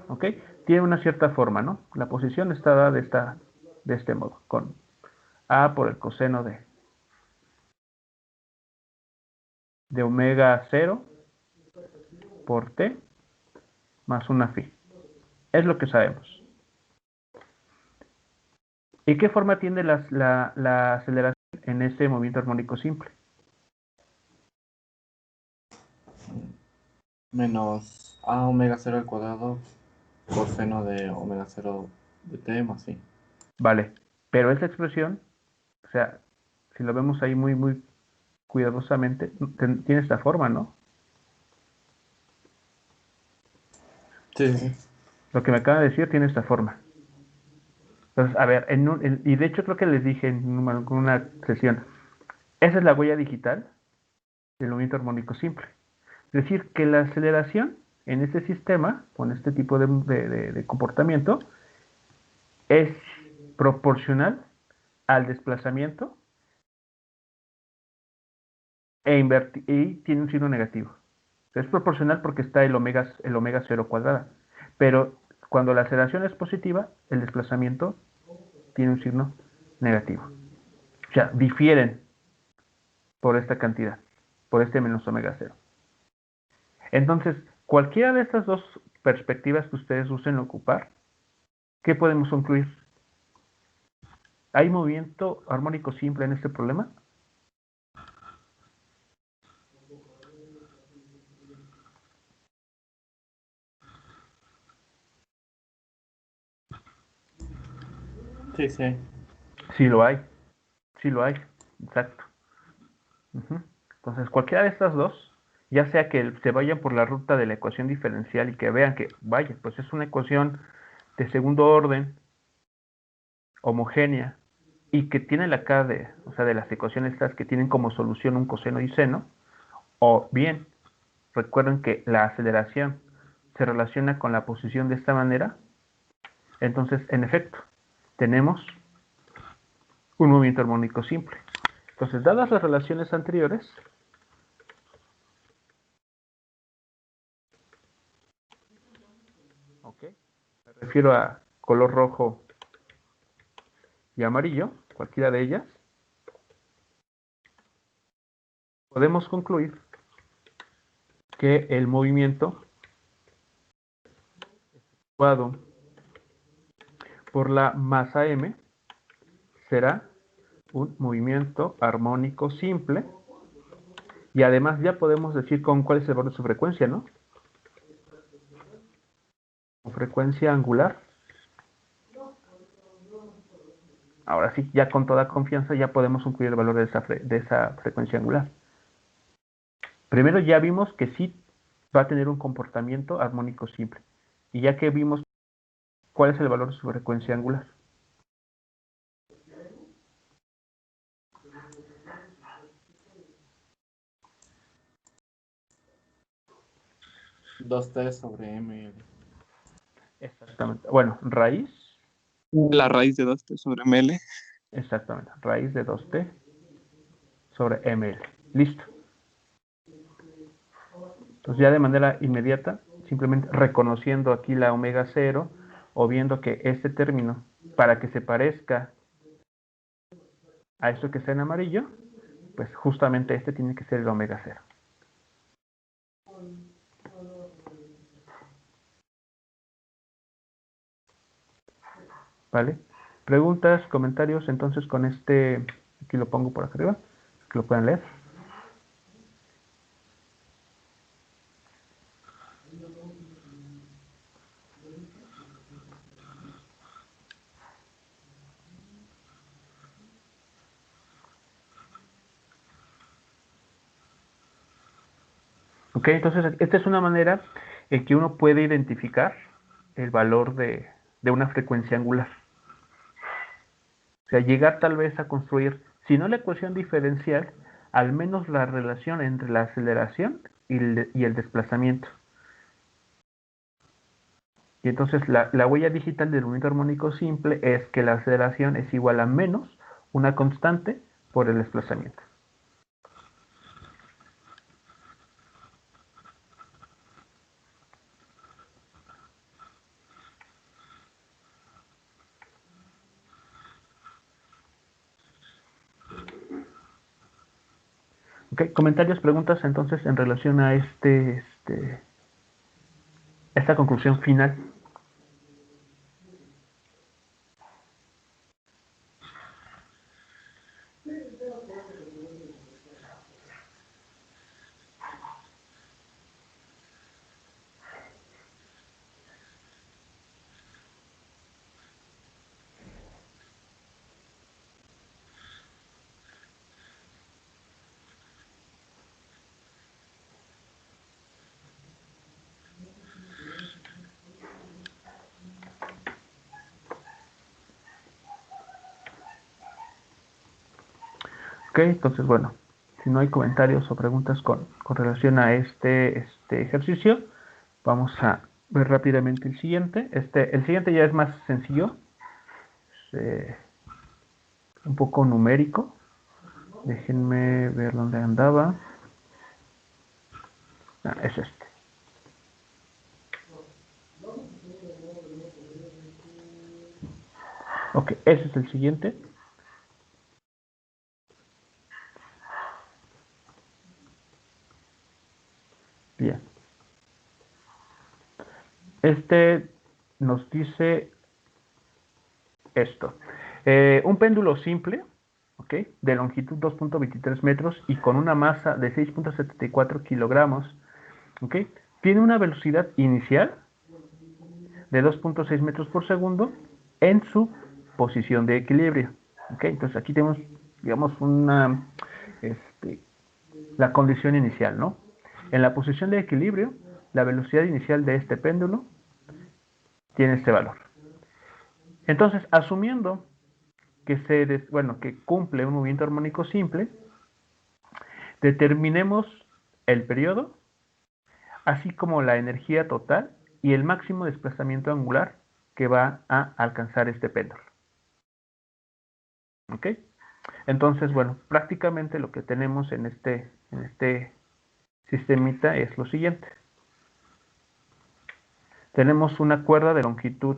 ok, tiene una cierta forma, ¿no? La posición está dada de este modo, con A por el coseno de omega 0 por T más una phi. Es lo que sabemos. ¿Y qué forma tiene la aceleración en este movimiento armónico simple? Menos a omega 0 al cuadrado coseno de omega 0 de t más phi. Vale, pero esa expresión, o sea, si lo vemos ahí muy, muy cuidadosamente, tiene esta forma, ¿no? Sí, sí, sí. Lo que me acaba de decir tiene esta forma. Entonces, a ver, y de hecho creo que les dije en una sesión, esa es la huella digital del movimiento armónico simple. Es decir, que la aceleración en este sistema, con este tipo de comportamiento, es proporcional al desplazamiento y tiene un signo negativo. Es proporcional porque está el omega 0 cuadrada. Pero cuando la aceleración es positiva, el desplazamiento tiene un signo negativo. O sea, difieren por esta cantidad, por este menos omega 0. Entonces, cualquiera de estas dos perspectivas que ustedes usen ocupar, ¿qué podemos concluir? ¿Hay movimiento armónico simple en este problema? Sí, sí. Sí lo hay, sí lo hay, exacto. Entonces, cualquiera de estas dos, ya sea que se vayan por la ruta de la ecuación diferencial y que vean que, vaya, pues es una ecuación de segundo orden, homogénea, y que tiene la cara o sea, de las ecuaciones estas que tienen como solución un coseno y seno, o bien, recuerden que la aceleración se relaciona con la posición de esta manera, entonces, en efecto, tenemos un movimiento armónico simple. Entonces, dadas las relaciones anteriores, ¿ok? Me refiero a color rojo y amarillo, cualquiera de ellas, podemos concluir que el movimiento actuado por la masa m será un movimiento armónico simple y además ya podemos decir con cuál es el valor de su frecuencia, ¿no? Con frecuencia angular. Ahora sí, ya con toda confianza ya podemos concluir el valor de esa frecuencia angular. Primero ya vimos que sí va a tener un comportamiento armónico simple. Y ya que vimos cuál es el valor de su frecuencia angular. Dos t sobre ml. Exactamente. Bueno, raíz, La raíz de 2t sobre ml. exactamente, raíz de 2t sobre ml. Listo. Entonces ya de manera inmediata, simplemente reconociendo aquí la omega 0 o viendo que este término, para que se parezca a esto que está en amarillo, pues justamente este tiene que ser el omega 0. ¿Vale? Preguntas, comentarios, entonces con este, aquí lo pongo por acá arriba, que lo puedan leer. Ok, entonces esta es una manera en que uno puede identificar el valor de una frecuencia angular. O sea, llegar tal vez a construir, si no la ecuación diferencial, al menos la relación entre la aceleración y el desplazamiento. Y entonces la huella digital del movimiento armónico simple es que la aceleración es igual a menos una constante por el desplazamiento. Ok, comentarios, preguntas entonces en relación a esta conclusión final. Ok, entonces bueno, si no hay comentarios o preguntas con relación a este ejercicio, vamos a ver rápidamente el siguiente. El siguiente ya es más sencillo, es, un poco numérico. Déjenme ver dónde andaba. Ah, es este. Ok, ese es el siguiente. Bien. Este nos dice esto. Un péndulo simple, ¿ok? De longitud 2.23 metros y con una masa de 6.74 kilogramos, ¿ok? Tiene una velocidad inicial de 2.6 metros por segundo en su posición de equilibrio, ¿ok? Entonces aquí tenemos, digamos, la condición inicial, ¿no? En la posición de equilibrio, la velocidad inicial de este péndulo tiene este valor. Entonces, asumiendo que que cumple un movimiento armónico simple, determinemos el periodo, así como la energía total y el máximo desplazamiento angular que va a alcanzar este péndulo. ¿Ok? Entonces, bueno, prácticamente lo que tenemos en este sistemita es lo siguiente. Tenemos una cuerda de longitud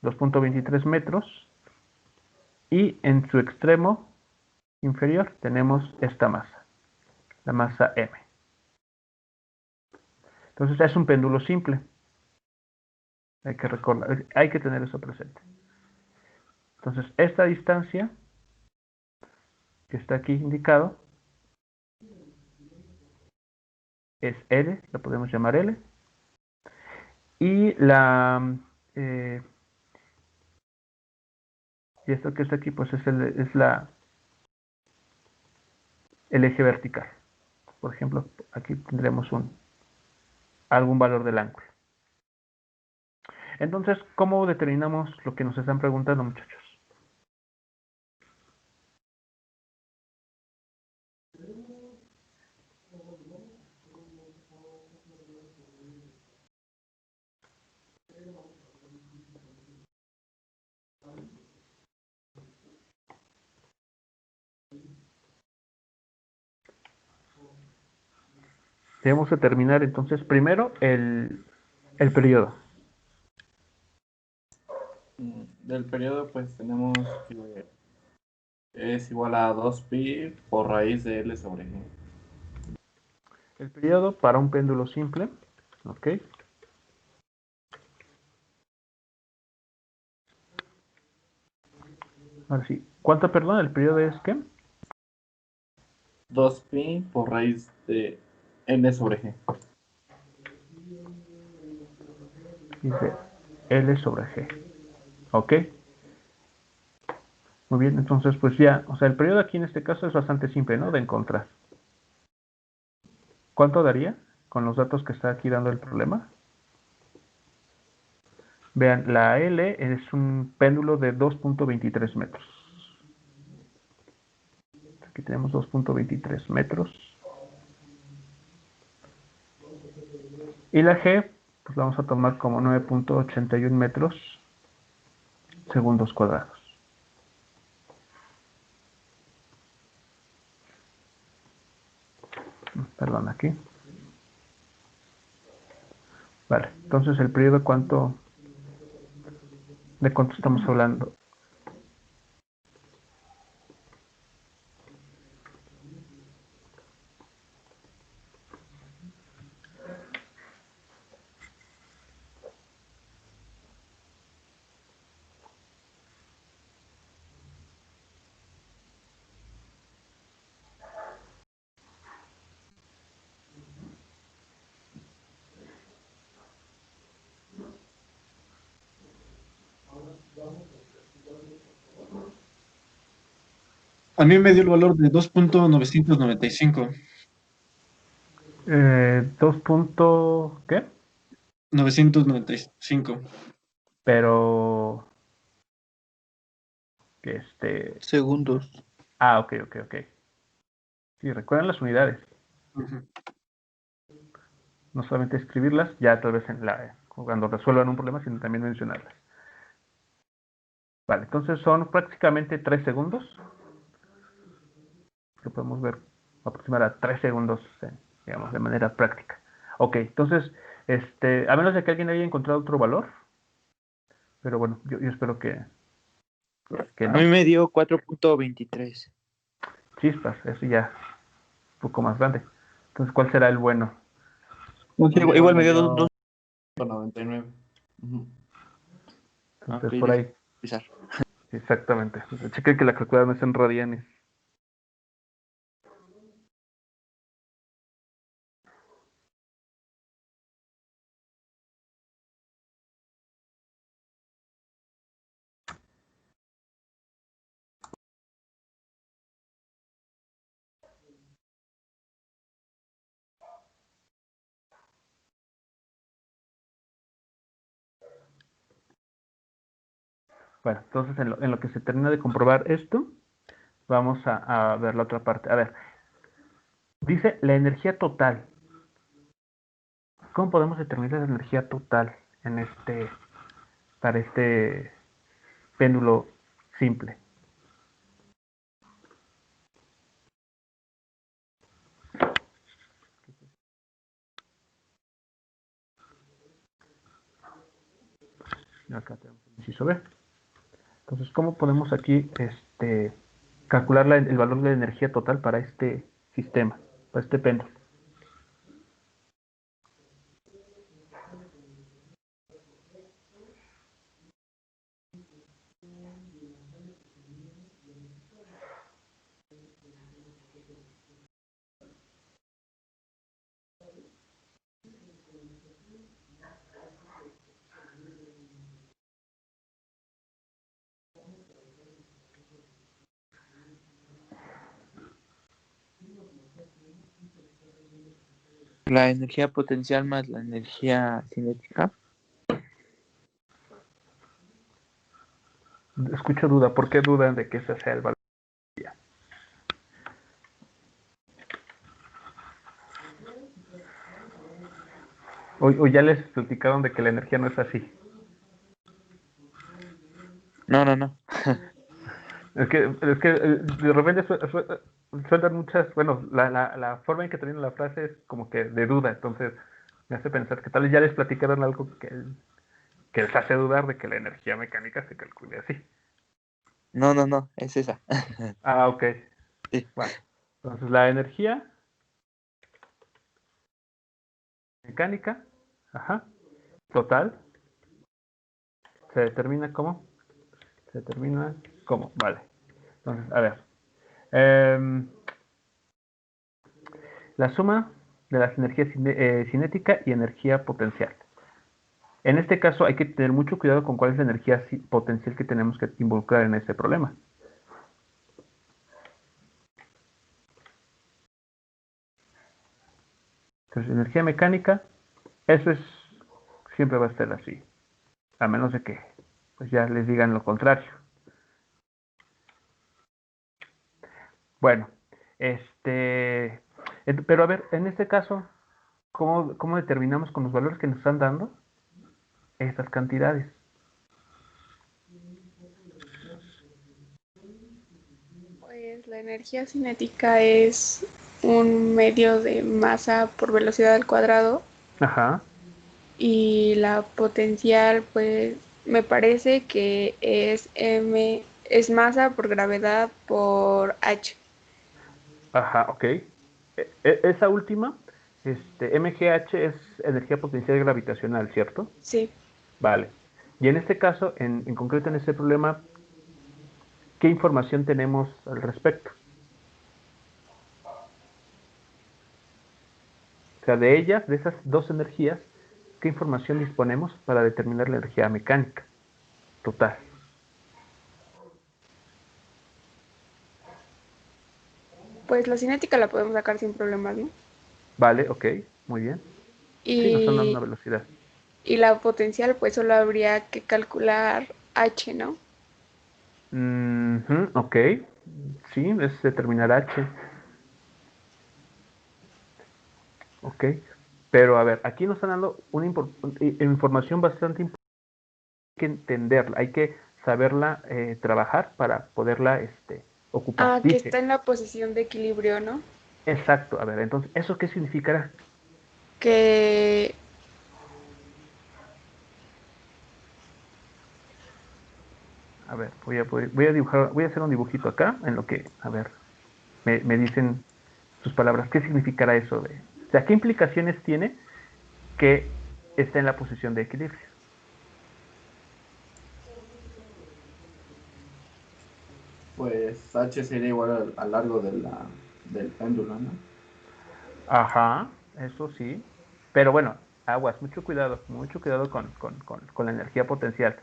2.23 metros y en su extremo inferior tenemos esta masa, la masa M. Entonces es un péndulo simple. Hay que recordar, hay que tener eso presente. Entonces esta distancia que está aquí indicado es L, la podemos llamar L. Y y esto que está aquí pues es el eje vertical. Por ejemplo, aquí tendremos algún valor del ángulo. Entonces, ¿cómo determinamos lo que nos están preguntando, muchachos? Vamos a terminar entonces primero el periodo. Del periodo, pues tenemos que es igual a 2pi por raíz de L sobre G. El periodo para un péndulo simple, ¿ok? Ahora sí, ¿cuánto, perdón? ¿El periodo es qué? 2pi por raíz de L sobre G. Dice L sobre G, ¿ok? Muy bien, entonces pues ya, o sea, el periodo aquí en este caso es bastante simple, ¿no? De encontrar. ¿Cuánto daría con los datos que está aquí dando el problema? Vean, la L es un péndulo de 2.23 metros. Aquí tenemos 2.23 metros. Y la G, pues la vamos a tomar como 9.81 metros segundos cuadrados. Perdón, aquí. Vale, entonces el periodo, ¿de cuánto estamos hablando? A mí me dio el valor de 2.995. 2 punto, ¿qué? 995. Pero, Segundos. ok. Sí, recuerden las unidades. Ujú. No solamente escribirlas, ya tal vez cuando resuelvan un problema, sino también mencionarlas. Vale, entonces son prácticamente 3 segundos. Lo podemos ver aproximar a 3 segundos, digamos, de manera práctica. Ok, entonces, a menos de que alguien haya encontrado otro valor, pero bueno, yo espero que A no. mí me dio 4.23. Chispas, eso ya un poco más grande. Entonces, ¿cuál será el bueno? Igual me dio 2. 99. Ujú. Entonces, por ahí, exactamente. Chequen que la calculadora no es en radianes. Bueno, entonces en lo que se termina de comprobar esto, vamos a ver la otra parte. A ver, dice la energía total. ¿Cómo podemos determinar la energía total para este péndulo simple? Acá tenemos el inciso B. Entonces, ¿cómo podemos aquí calcular el valor de energía total para este sistema, para este péndulo? La energía potencial más la energía cinética. Escucho duda. ¿Por qué dudan de que ese sea el valor? O ya les platicaron de que la energía no es así. No. De repente sueltan muchas, bueno, la forma en que termina la frase es como que de duda, entonces me hace pensar que tal vez ya les platicaron algo que les hace dudar de que la energía mecánica se calcule así. No, es esa. Ah, ok. Sí. Bueno, entonces la energía mecánica, ajá, total, se determina como, vale. Entonces, a ver, em, la suma de las energías cinética y energía potencial. En este caso hay que tener mucho cuidado con cuál es la energía potencial que tenemos que involucrar en este problema. Entonces, energía mecánica, eso es, siempre va a ser así, a menos de que pues ya les digan lo contrario. Bueno, pero a ver, en este caso, ¿cómo determinamos con los valores que nos están dando estas cantidades? Pues la energía cinética es un medio de masa por velocidad al cuadrado Ajá, y la potencial, pues me parece que es es masa por gravedad por h. ajá, ok. Esa última, mgh es energía potencial gravitacional, ¿cierto? Sí, Vale. Y en este caso, en concreto en este problema, ¿qué información tenemos al respecto? O sea, de ellas, de esas dos energías, ¿qué información disponemos para determinar la energía mecánica total? pues la cinética la podemos sacar sin problemas, ¿no? Vale, ok, muy bien. Sí, nos están dando Y, una velocidad. y la potencial, pues solo habría que calcular h, ¿no? Ok, sí, es determinar H. Ok, pero a ver, aquí nos están dando una información bastante importante. Hay que entenderla, hay que saberla trabajar para poderla ocupar. Ah, que Dice, está en la posición de equilibrio, ¿no? exacto, a ver, entonces, ¿eso qué significará? Que A ver, voy a dibujar, voy a hacer un dibujito acá, en lo que, a ver, me dicen sus palabras, ¿qué significará eso de? O sea, ¿qué implicaciones tiene que esté en la posición de equilibrio? Pues H sería igual al largo del péndulo, ¿no? Ajá, eso sí. Pero bueno, aguas, mucho cuidado con la energía potencial.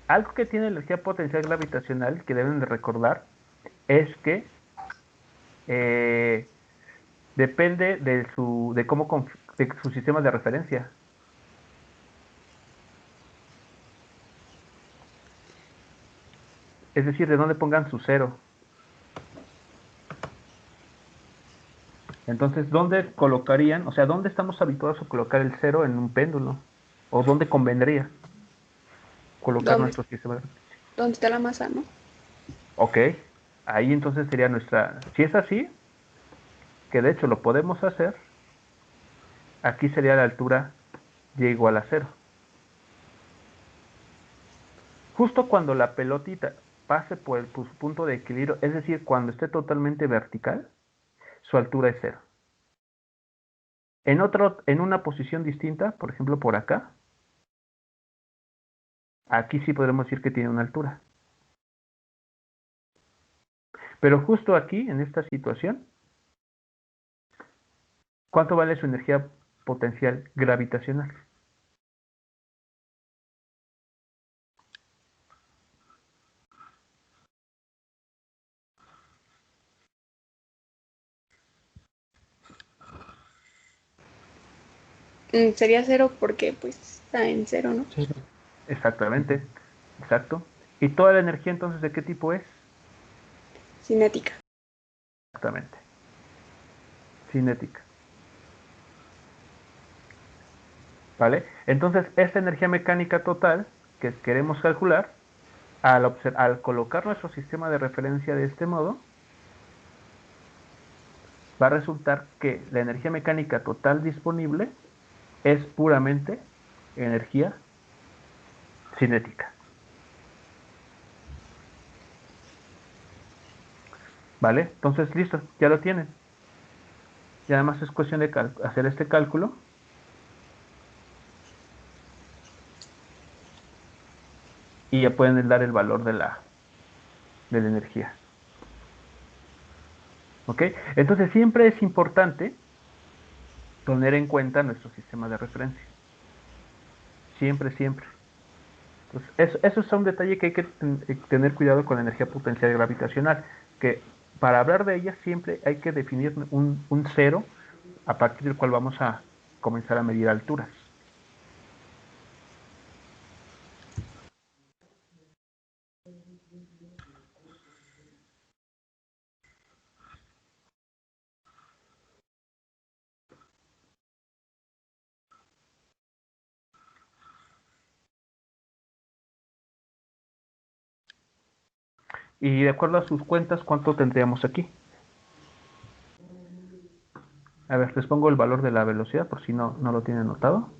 Algo que tiene energía potencial gravitacional que deben de recordar es que eh, depende de sus sistemas de referencia. Es decir, de dónde pongan su cero. Entonces, ¿dónde colocarían? O sea, ¿dónde estamos habituados a colocar el cero en un péndulo? ¿O dónde convendría colocar ¿dónde, nuestro sistema de referencia? dónde está la masa, no? Ok, ahí entonces sería nuestra. Si es así, que de hecho lo podemos hacer, aquí sería la altura y igual a cero. Justo cuando la pelotita pase por el punto de equilibrio, es decir, cuando esté totalmente vertical, su altura es cero. En una posición distinta, por ejemplo por acá, aquí sí podremos decir que tiene una altura. Pero justo aquí, en esta situación, ¿cuánto vale su energía potencial gravitacional? Sería cero porque pues está en cero, ¿no? Cero. Exactamente, exacto. ¿Y toda la energía entonces de qué tipo es? Cinética. Exactamente, cinética. ¿Vale? Entonces, esta energía mecánica total que queremos calcular al colocar nuestro sistema de referencia de este modo, va a resultar que la energía mecánica total disponible es puramente energía cinética. ¿Vale? Entonces, listo, ya lo tienen. Y además es cuestión de hacer este cálculo. Y ya pueden dar el valor de la energía. ¿Ok? Entonces siempre es importante tener en cuenta nuestro sistema de referencia. Siempre, siempre. Entonces, eso es un detalle que hay que tener cuidado con la energía potencial gravitacional, que para hablar de ella siempre hay que definir un cero a partir del cual vamos a comenzar a medir alturas. Y de acuerdo a sus cuentas, ¿cuánto tendríamos aquí? A ver, les pongo el valor de la velocidad por si no lo tienen anotado.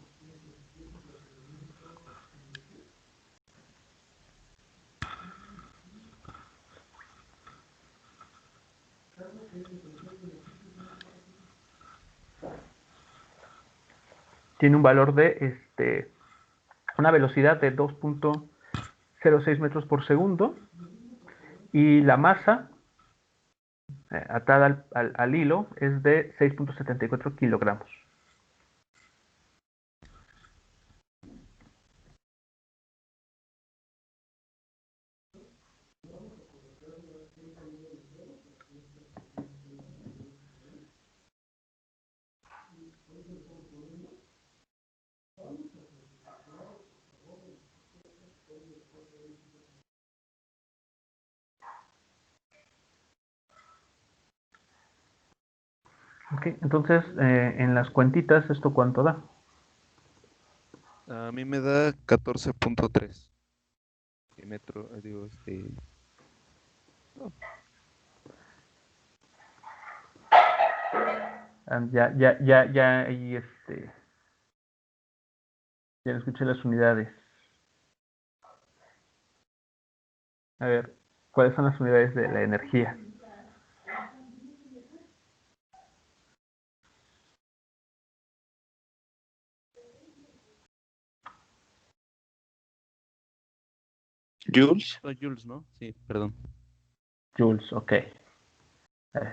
Tiene un valor de una velocidad de 2.06 metros por segundo y la masa atada al hilo es de 6.74 kilogramos. Ok, entonces en las cuentitas, ¿esto cuánto da? A mí me da 14.3 metro, digo, Ahí ya escuché las unidades. A ver, ¿cuáles son las unidades de la energía? Jules. Joules, ¿no? Sí, perdón. Joules, ok.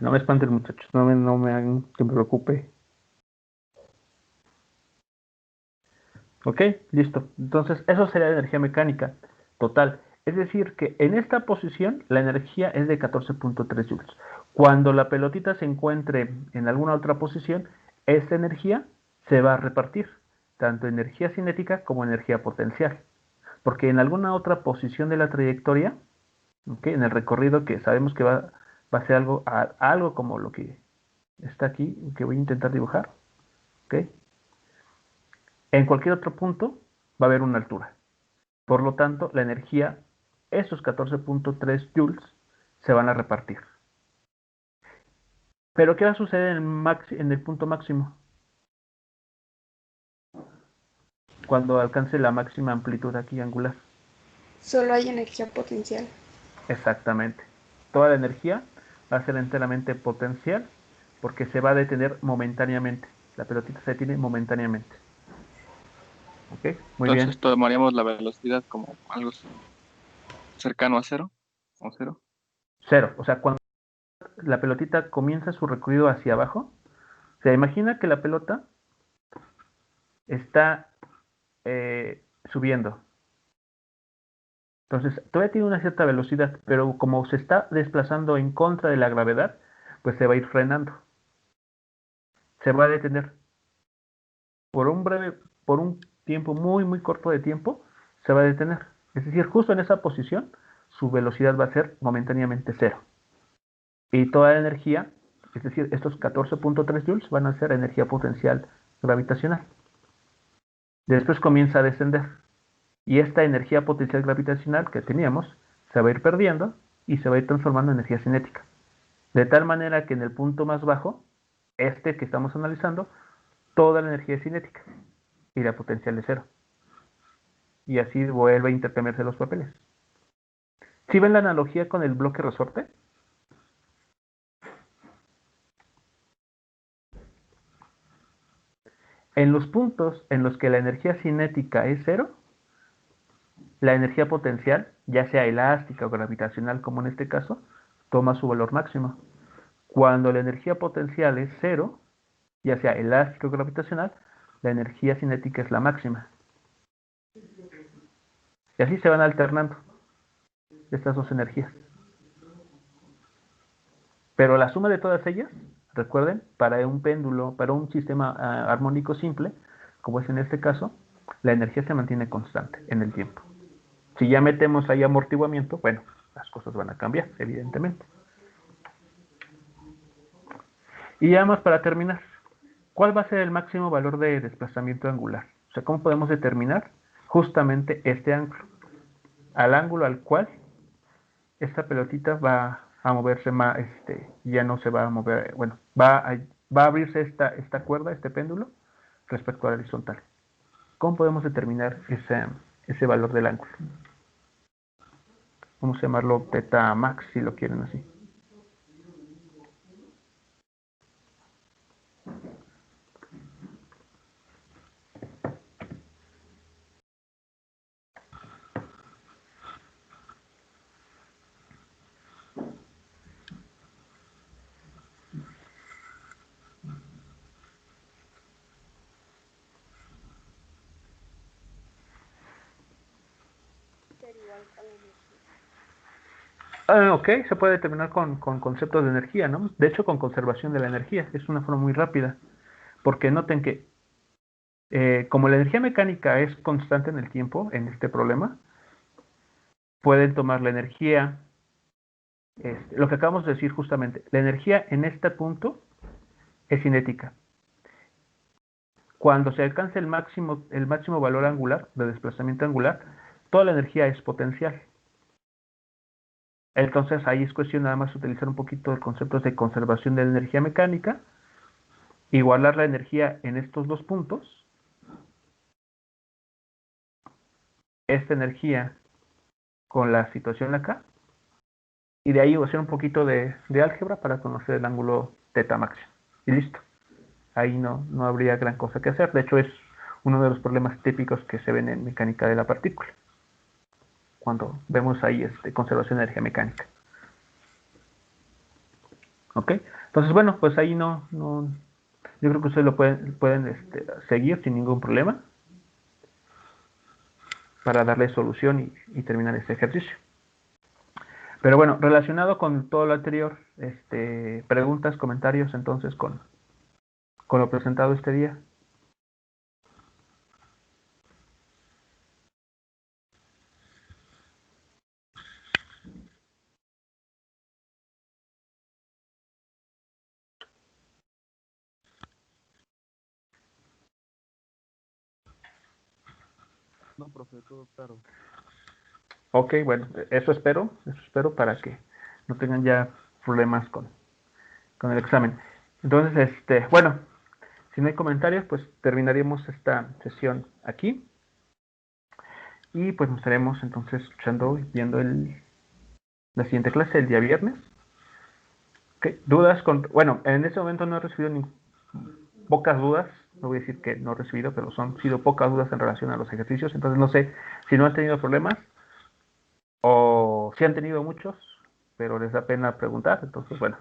No me espanten, muchachos, no me hagan que me preocupe. Ok, listo. Entonces, eso sería la energía mecánica total. Es decir, que en esta posición la energía es de 14.3 joules. Cuando la pelotita se encuentre en alguna otra posición, esta energía se va a repartir, tanto energía cinética como energía potencial. Porque en alguna otra posición de la trayectoria, ¿okay? En el recorrido que sabemos que va a ser algo como lo que está aquí, que voy a intentar dibujar, ¿okay? En cualquier otro punto va a haber una altura. Por lo tanto, la energía, esos 14.3 joules, se van a repartir. Pero ¿qué va a suceder en el punto máximo? Cuando alcance la máxima amplitud aquí angular. Solo hay energía potencial. Exactamente. Toda la energía va a ser enteramente potencial porque se va a detener momentáneamente. La pelotita se detiene momentáneamente. ¿Ok? Muy bien. Entonces tomaríamos la velocidad como algo cercano a cero o cero. Cero. O sea, cuando la pelotita comienza su recorrido hacia abajo, se imagina que la pelota está subiendo. Entonces, todavía tiene una cierta velocidad, pero como se está desplazando en contra de la gravedad, pues se va a ir frenando. Se va a detener. Por un tiempo muy, muy corto de tiempo, se va a detener. Es decir, justo en esa posición, su velocidad va a ser momentáneamente cero. Y toda la energía, es decir, estos 14.3 joules van a ser energía potencial gravitacional. Después comienza a descender. Y esta energía potencial gravitacional que teníamos se va a ir perdiendo y se va a ir transformando en energía cinética. De tal manera que en el punto más bajo, este que estamos analizando, toda la energía es cinética y la potencial es cero. Y así vuelve a intercambiarse los papeles. ¿Sí ven la analogía con el bloque resorte? En los puntos en los que la energía cinética es cero, la energía potencial, ya sea elástica o gravitacional como en este caso, toma su valor máximo. Cuando la energía potencial es cero, ya sea elástica o gravitacional, la energía cinética es la máxima. Y así se van alternando estas dos energías. Pero la suma de todas ellas, recuerden, para un péndulo, para un sistema armónico simple, como es en este caso, la energía se mantiene constante en el tiempo. Si ya metemos ahí amortiguamiento, bueno, las cosas van a cambiar, evidentemente. Y ya más para terminar, ¿cuál va a ser el máximo valor de desplazamiento angular? O sea, ¿cómo podemos determinar justamente este ángulo? Al ángulo al cual esta pelotita va a moverse más, ya no se va a mover, bueno, va a abrirse esta cuerda, este péndulo, respecto a la horizontal. ¿Cómo podemos determinar ese valor del ángulo? Vamos a llamarlo teta max, si lo quieren así. Ok, se puede determinar con conceptos de energía, ¿no? De hecho, con conservación de la energía. Es una forma muy rápida. Porque noten que como la energía mecánica es constante en el tiempo, en este problema, pueden tomar la energía, lo que acabamos de decir justamente, la energía en este punto es cinética. Cuando se alcance el máximo valor angular, de desplazamiento angular, toda la energía es potencial. Entonces ahí es cuestión nada más utilizar un poquito de conceptos de conservación de la energía mecánica, igualar la energía en estos dos puntos, esta energía con la situación acá, y de ahí hacer un poquito de álgebra para conocer el ángulo teta máximo. Y listo. Ahí no habría gran cosa que hacer. De hecho, es uno de los problemas típicos que se ven en mecánica de la partícula. Cuando vemos ahí conservación de energía mecánica. ¿Ok? Entonces, bueno, pues ahí yo creo que ustedes lo pueden seguir sin ningún problema para darle solución y terminar este ejercicio. Pero bueno, relacionado con todo lo anterior, preguntas, comentarios entonces con lo presentado este día. No, profe, todo claro. Ok, bueno, eso espero para que no tengan ya problemas con el examen. Entonces, bueno, si no hay comentarios, pues terminaríamos esta sesión aquí. Y pues nos estaremos entonces escuchando y viendo la siguiente clase el día viernes. Okay. Dudas bueno, en este momento no he recibido pocas dudas, no voy a decir que no he recibido, pero son sido pocas dudas en relación a los ejercicios, entonces no sé si no han tenido problemas o si han tenido muchos, pero les da pena preguntar, entonces bueno,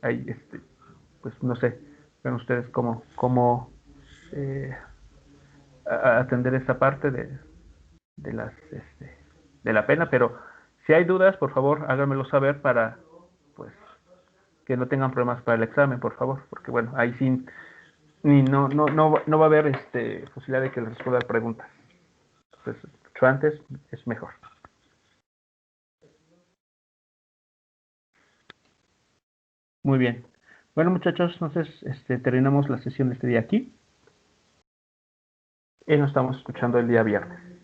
ahí pues no sé, ven ustedes cómo atender esa parte de las de la pena, pero si hay dudas, por favor, háganmelo saber para pues que no tengan problemas para el examen, por favor, porque bueno, ahí sí no va a haber posibilidad de que les responda preguntas. Entonces, mucho antes es mejor. Muy bien. Bueno, muchachos, entonces terminamos la sesión de este día aquí. y nos estamos escuchando el día viernes.